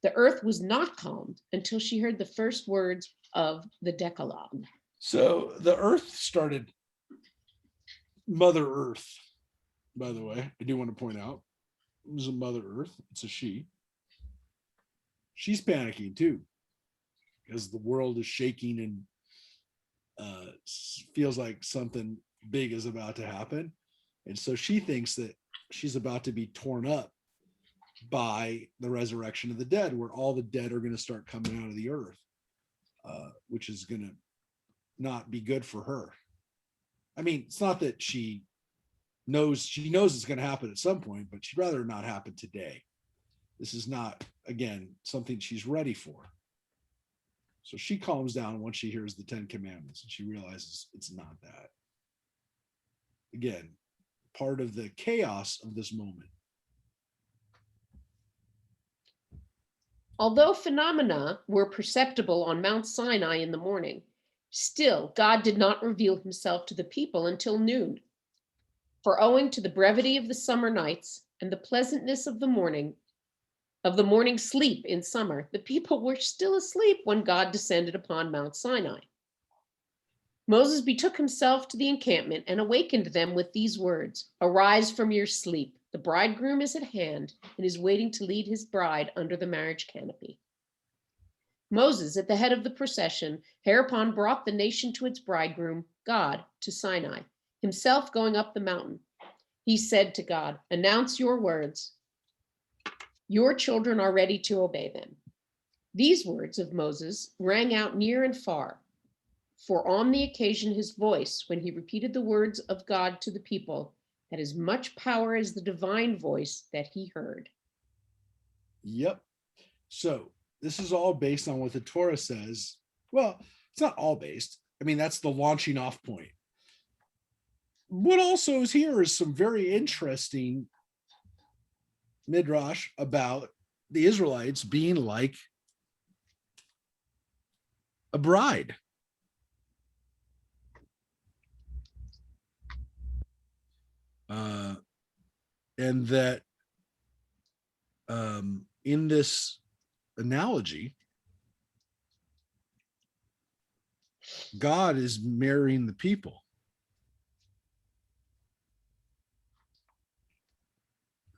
S4: The earth was not calmed until she heard the first words of the Decalogue.
S1: So the earth started, Mother Earth, by the way, I do want to point out, it was a Mother Earth, it's a she. She's panicking too, because the world is shaking and feels like something big is about to happen. And so she thinks that she's about to be torn up by the resurrection of the dead, where all the dead are going to start coming out of the earth, which is going to not be good for her. I mean, it's not that she knows it's going to happen at some point, but she'd rather not happen today. This is not, again, something she's ready for. So she calms down once she hears the 10 commandments and she realizes it's not that. Again, part of the chaos of this moment.
S4: Although phenomena were perceptible on Mount Sinai in the morning, still God did not reveal himself to the people until noon. For owing to the brevity of the summer nights and the pleasantness of the morning sleep in summer, the people were still asleep when God descended upon Mount Sinai. Moses betook himself to the encampment and awakened them with these words, arise from your sleep. The bridegroom is at hand and is waiting to lead his bride under the marriage canopy. Moses, at the head of the procession, hereupon brought the nation to its bridegroom, God, to Sinai, himself going up the mountain. He said to God, announce your words. Your children are ready to obey them. These words of Moses rang out near and far, for on the occasion his voice, when he repeated the words of God to the people, had as much power as the divine voice that he heard.
S1: Yep. So this is all based on what the Torah says. Well, it's not all based. I mean, that's the launching off point. What also is here is some very interesting Midrash about the Israelites being like a bride. And that in this analogy, God is marrying the people.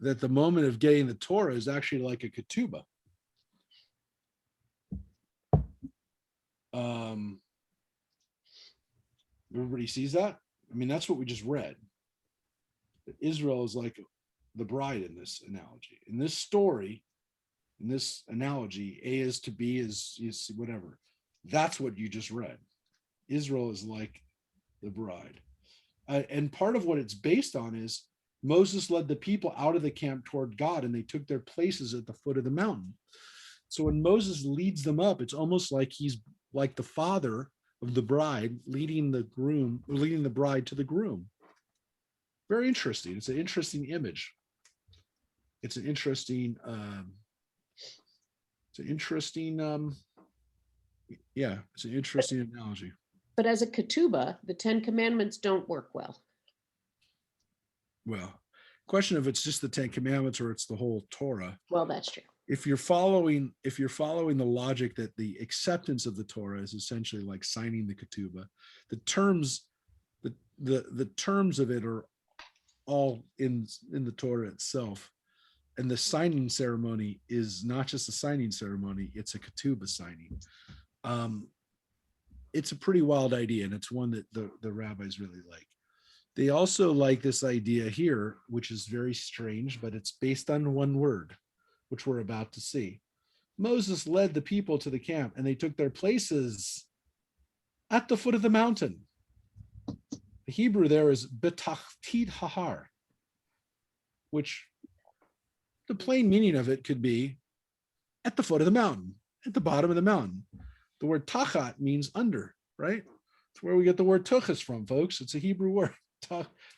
S1: That the moment of getting the Torah is actually like a ketubah. Everybody sees that? I mean, that's what we just read. Israel is like the bride in this analogy. In this story, in this analogy, A is to B is whatever. That's what you just read. Israel is like the bride. And part of what it's based on is Moses led the people out of the camp toward God, and they took their places at the foot of the mountain. So when Moses leads them up, it's almost like he's like the father of the bride leading the bride to the groom. Very interesting. It's an interesting image. It's an interesting analogy.
S4: But as a ketubah, the 10 Commandments don't work well.
S1: Well, question if it's just the 10 Commandments or it's the whole Torah.
S4: Well, that's true.
S1: If you're following the logic that the acceptance of the Torah is essentially like signing the ketubah, the terms of it are all in the Torah itself, and the signing ceremony is not just a signing ceremony; it's a ketubah signing. It's a pretty wild idea, and it's one that the rabbis really like. They also like this idea here, which is very strange, but it's based on one word, which we're about to see. Moses led the people to the camp, and they took their places at the foot of the mountain. The Hebrew there is betachtit hahar, which the plain meaning of it could be at the foot of the mountain, at the bottom of the mountain. The word tachat means under, right? It's where we get the word tuchas from, folks. It's a Hebrew word.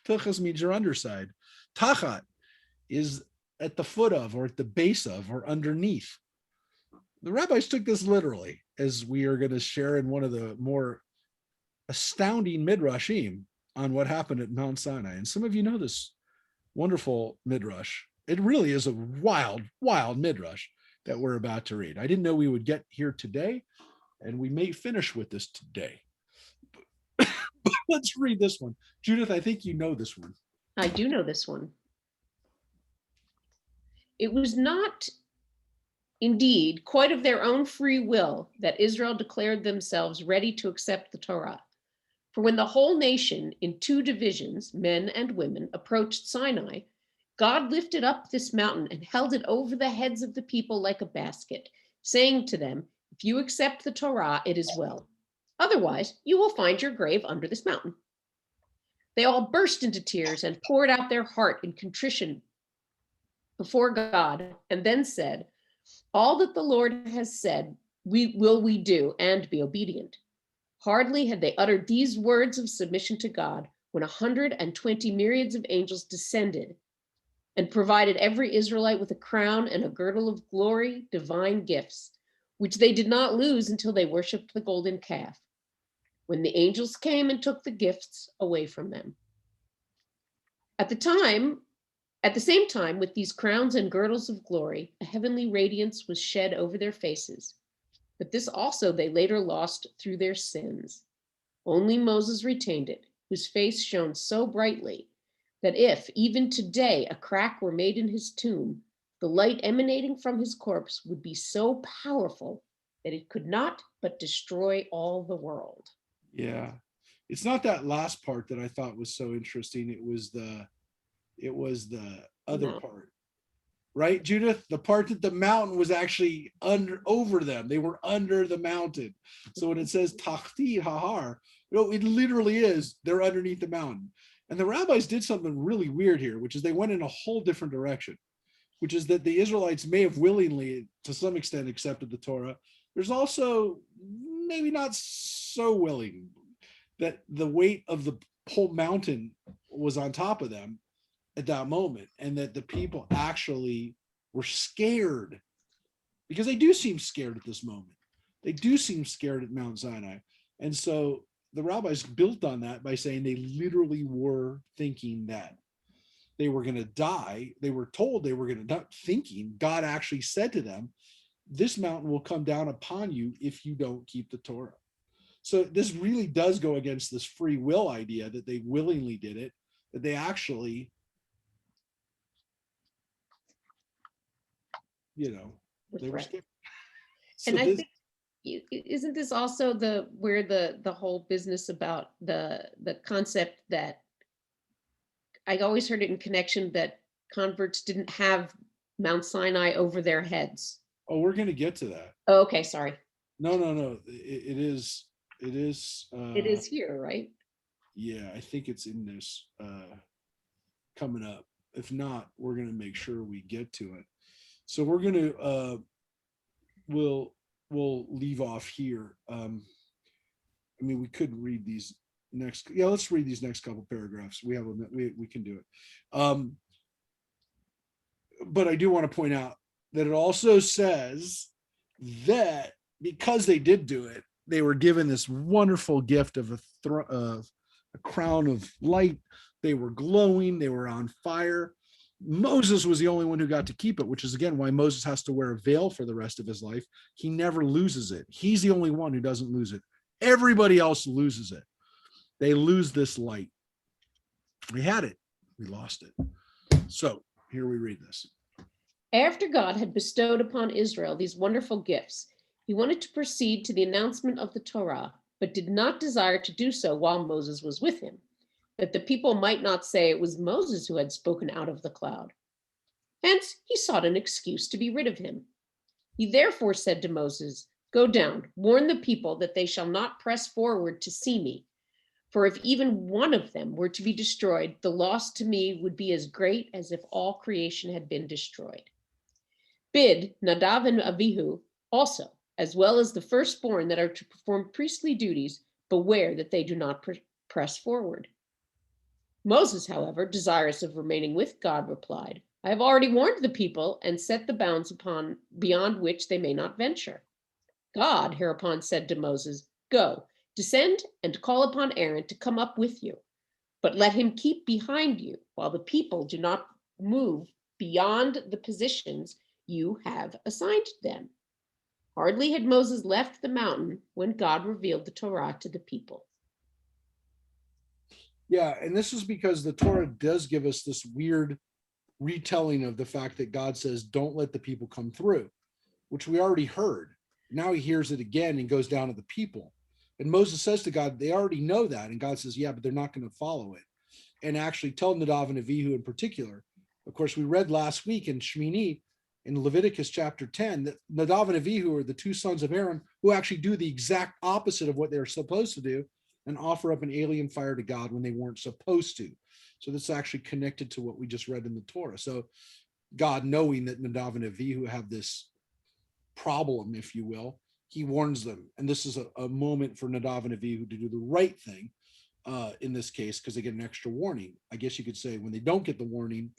S1: Tuchas means your underside. Tachat is at the foot of, or at the base of, or underneath. The rabbis took this literally, as we are going to share in one of the more astounding midrashim on what happened at Mount Sinai. And some of you know this wonderful midrash. It really is a wild, wild midrash that we're about to read. I didn't know we would get here today, and we may finish with this today. But let's read this one. Judith, I think you know this one.
S4: I do know this one. It was not indeed quite of their own free will that Israel declared themselves ready to accept the Torah. For when the whole nation in 2 divisions, men and women, approached Sinai, God lifted up this mountain and held it over the heads of the people like a basket, saying to them, if you accept the Torah, it is well. Otherwise, you will find your grave under this mountain. They all burst into tears and poured out their heart in contrition before God, and then said, all that the Lord has said, we do and be obedient. Hardly had they uttered these words of submission to God when 120 myriads of angels descended and provided every Israelite with a crown and a girdle of glory, divine gifts, which they did not lose until they worshiped the golden calf, when the angels came and took the gifts away from them. At the same time, with these crowns and girdles of glory, a heavenly radiance was shed over their faces. But this also they later lost through their sins. Only Moses retained it, whose face shone so brightly that if, even today, a crack were made in his tomb, the light emanating from his corpse would be so powerful that it could not but destroy all the world.
S1: Yeah. It's not that last part that I thought was so interesting. It was the other part. Right, Judith? The part that the mountain was actually over them. They were under the mountain. So when it says tachti hahar, it literally is they're underneath the mountain. And the rabbis did something really weird here, which is they went in a whole different direction, which is that the Israelites may have willingly, to some extent, accepted the Torah. There's also maybe not so willing that the weight of the whole mountain was on top of them at that moment, and that the people actually were scared, because they do seem scared at this moment. They do seem scared at Mount Sinai. And so the rabbis built on that by saying they literally were thinking that they were going to die. They were told they were going to die, thinking God actually said to them, this mountain will come down upon you if you don't keep the Torah. So this really does go against this free will idea that they willingly did it, that they actually, they were scared. So
S4: And I think, isn't this also where the whole business about the concept that I always heard it in connection that converts didn't have Mount Sinai over their heads.
S1: Oh, we're going to get to that.
S4: Oh, okay, sorry.
S1: No. It is. It is
S4: here, right?
S1: Yeah, I think it's in this coming up. If not, we're going to make sure we get to it. So we're going to we'll leave off here. We could read these next. Yeah, let's read these next couple paragraphs. We can do it. But I do want to point out that it also says that because they did do it, they were given this wonderful gift of a crown of light. They were glowing. They were on fire. Moses was the only one who got to keep it, which is again why Moses has to wear a veil for the rest of his life. He never loses it. He's the only one who doesn't lose it. Everybody else loses it. They lose this light. We had it. We lost it. So here we read this.
S4: After God had bestowed upon Israel these wonderful gifts, he wanted to proceed to the announcement of the Torah, but did not desire to do so while Moses was with him, that the people might not say it was Moses who had spoken out of the cloud. Hence, he sought an excuse to be rid of him. He therefore said to Moses, "Go down, warn the people that they shall not press forward to see me. For if even one of them were to be destroyed, the loss to me would be as great as if all creation had been destroyed. Bid Nadav and Abihu also, as well as the firstborn that are to perform priestly duties, beware that they do not press forward." Moses, however, desirous of remaining with God, replied, "I have already warned the people and set the bounds beyond which they may not venture." God hereupon said to Moses, "Go, descend and call upon Aaron to come up with you, but let him keep behind you while the people do not move beyond the positions you have assigned them." Hardly had Moses left the mountain when God revealed the Torah to the people.
S1: Yeah, and this is because the Torah does give us this weird retelling of the fact that God says, don't let the people come through, which we already heard. Now he hears it again and goes down to the people. And Moses says to God, they already know that. And God says, yeah, but they're not going to follow it. And actually tell Nadav and Abihu in particular. Of course, we read last week in Shmini, in Leviticus chapter 10, that Nadav and Abihu are the two sons of Aaron who actually do the exact opposite of what they're supposed to do and offer up an alien fire to God when they weren't supposed to. So this is actually connected to what we just read in the Torah. So God, knowing that Nadav and Abihu have this problem, if you will, he warns them. And this is a moment for Nadav and Abihu to do the right thing in this case, because they get an extra warning. I guess you could say when they don't get the warning,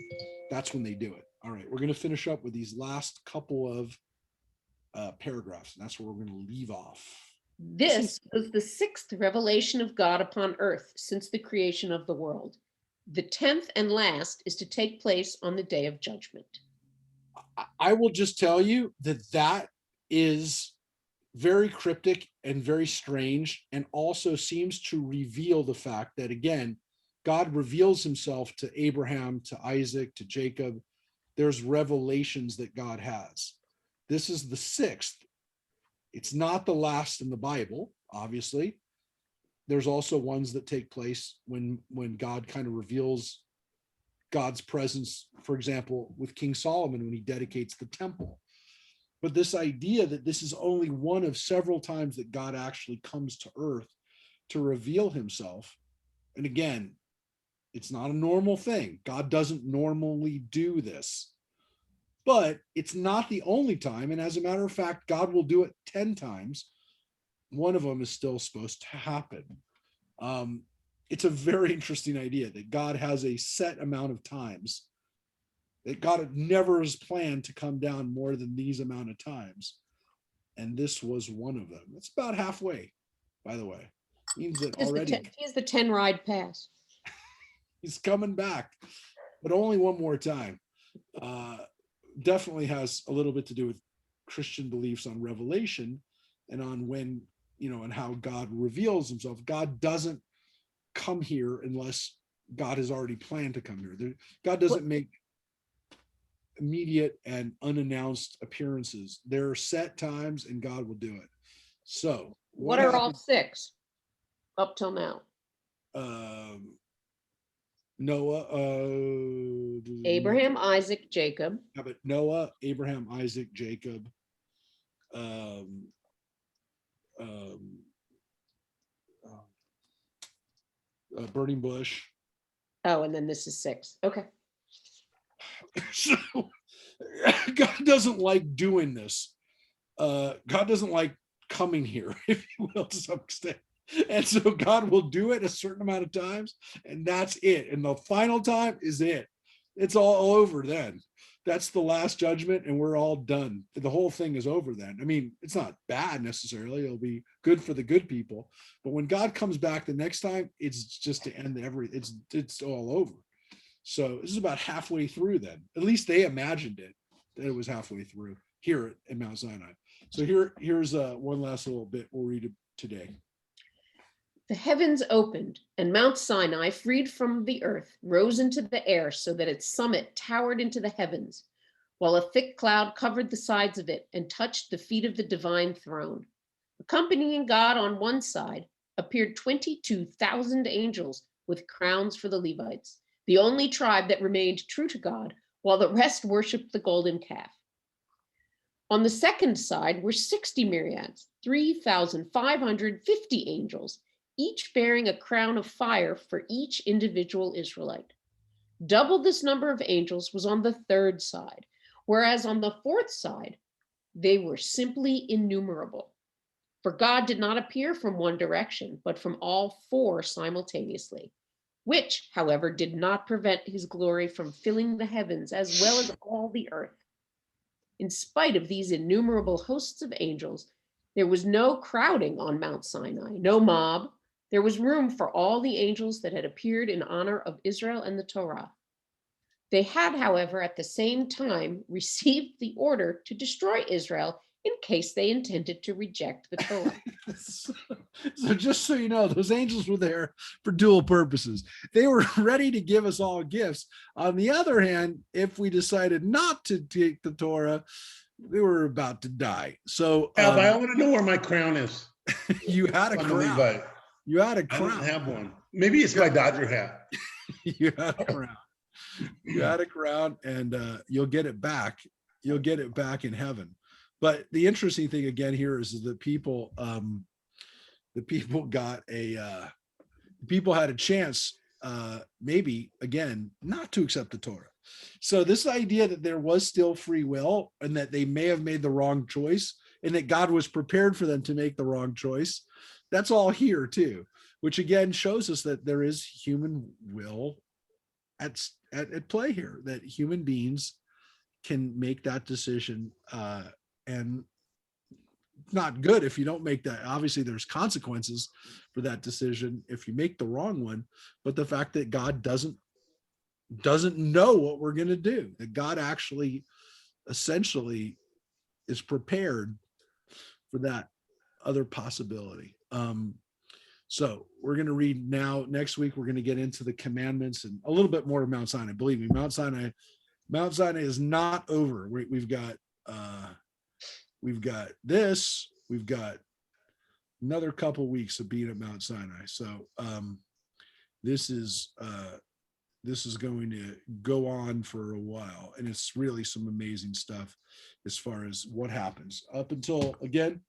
S1: that's when they do it. All right, we're going to finish up with these last couple of paragraphs. And that's where we're going to leave off.
S4: This was the sixth revelation of God upon earth since the creation of the world. The 10th and last is to take place on the day of judgment.
S1: I will just tell you that is very cryptic and very strange, and also seems to reveal the fact that, again, God reveals himself to Abraham, to Isaac, to Jacob. There's revelations that God has. This is the sixth. It's not the last in the Bible, obviously. There's also ones that take place when God kind of reveals God's presence, for example, with King Solomon when he dedicates the temple. But this idea that this is only one of several times that God actually comes to earth to reveal himself. And again, it's not a normal thing. God doesn't normally do this. But it's not the only time. And as a matter of fact, God will do it 10 times. One of them is still supposed to happen. It's a very interesting idea that God has a set amount of times, that God never has planned to come down more than these amount of times. And this was one of them. It's about halfway, by the way. Means that already
S4: He has the 10 ride pass.
S1: He's coming back, but only one more time. Definitely has a little bit to do with Christian beliefs on revelation and on when and how God reveals himself. God doesn't come here unless God has already planned to come here. God doesn't make immediate and unannounced appearances. There are set times and God will do it. So
S4: what are all 6 up till now?
S1: Noah,
S4: Abraham, Isaac, Jacob.
S1: yeah, but Noah, Abraham, Isaac, Jacob, um, burning bush.
S4: Oh, and then this is 6. Okay.
S1: So God doesn't like doing this. God doesn't like coming here, if you will, to some extent. And so God will do it a certain amount of times, and that's it. And the final time is it. It's all over then. That's the last judgment, and we're all done. The whole thing is over then. I mean, it's not bad necessarily. It'll be good for the good people. But when God comes back the next time, it's just to end it's all over. So this is about halfway through then. At least they imagined it, that it was halfway through here at Mount Sinai. So here's one last little bit we'll read it today.
S4: The heavens opened, and Mount Sinai, freed from the earth, rose into the air so that its summit towered into the heavens, while a thick cloud covered the sides of it and touched the feet of the divine throne. Accompanying God on one side appeared 22,000 angels with crowns for the Levites, the only tribe that remained true to God, while the rest worshiped the golden calf. On the second side were 60 myriads, 3,550 angels, each bearing a crown of fire for each individual Israelite. Double this number of angels was on the third side, whereas on the fourth side, they were simply innumerable. For God did not appear from one direction, but from all 4 simultaneously, which, however, did not prevent his glory from filling the heavens as well as all the earth. In spite of these innumerable hosts of angels, there was no crowding on Mount Sinai, no mob. There was room for all the angels that had appeared in honor of Israel and the Torah. They had, however, at the same time received the order to destroy Israel in case they intended to reject the Torah.
S1: So just so you know, those angels were there for dual purposes. They were ready to give us all gifts. On the other hand, if we decided not to take the Torah, we were about to die. So
S3: Yeah, but I want to know where my crown is.
S1: you had a
S3: I'm a
S1: crown.
S3: Levite.
S1: You had a
S3: I
S1: crown.
S3: don't have one. Maybe it's my Dodger hat.
S1: You had a crown. You had a crown, and you'll get it back. You'll get it back in heaven. But the interesting thing again here is the people got people had a chance, maybe again, not to accept the Torah. So this idea that there was still free will and that they may have made the wrong choice and that God was prepared for them to make the wrong choice, that's all here too, which again shows us that there is human will at play here, that human beings can make that decision, and not good if you don't make that. Obviously there's consequences for that decision if you make the wrong one, but the fact that God doesn't know what we're going to do, that God actually essentially is prepared for that other possibility. So we're going to read now. Next week we're going to get into the commandments and a little bit more of Mount Sinai. Believe me, Mount Sinai is not over. We've got this. We've got another couple weeks of being at Mount Sinai. So this is going to go on for a while, and it's really some amazing stuff as far as what happens up until, again,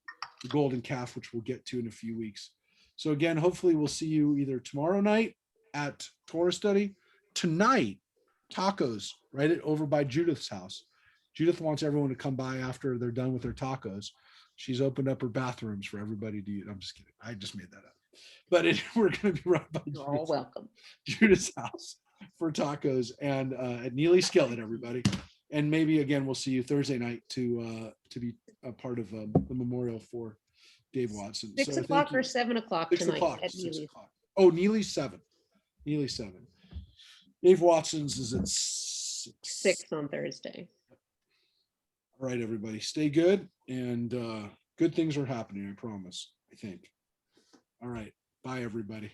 S1: the golden calf, which we'll get to in a few weeks. So again, hopefully we'll see you either tomorrow night at Torah study, tonight tacos right over by Judith's house. Judith wants everyone to come by after they're done with their tacos. She's opened up her bathrooms for everybody to use. I'm just kidding. I just made that up. But we're going to be right by
S4: You're all welcome.
S1: Judith's house for tacos and at Neely Skillet, everybody. And maybe again we'll see you Thursday night to be a part of the memorial for Dave Watson.
S4: 6 o'clock or 7 o'clock
S1: 6
S4: tonight
S1: o'clock.
S4: at
S1: 6
S4: Neely's.
S1: o'clock. Oh, Neely's 7. Neely's 7. Dave Watson's is at 6
S4: on Thursday.
S1: All right, everybody, stay good, and good things are happening, I promise. I think. All right. Bye, everybody.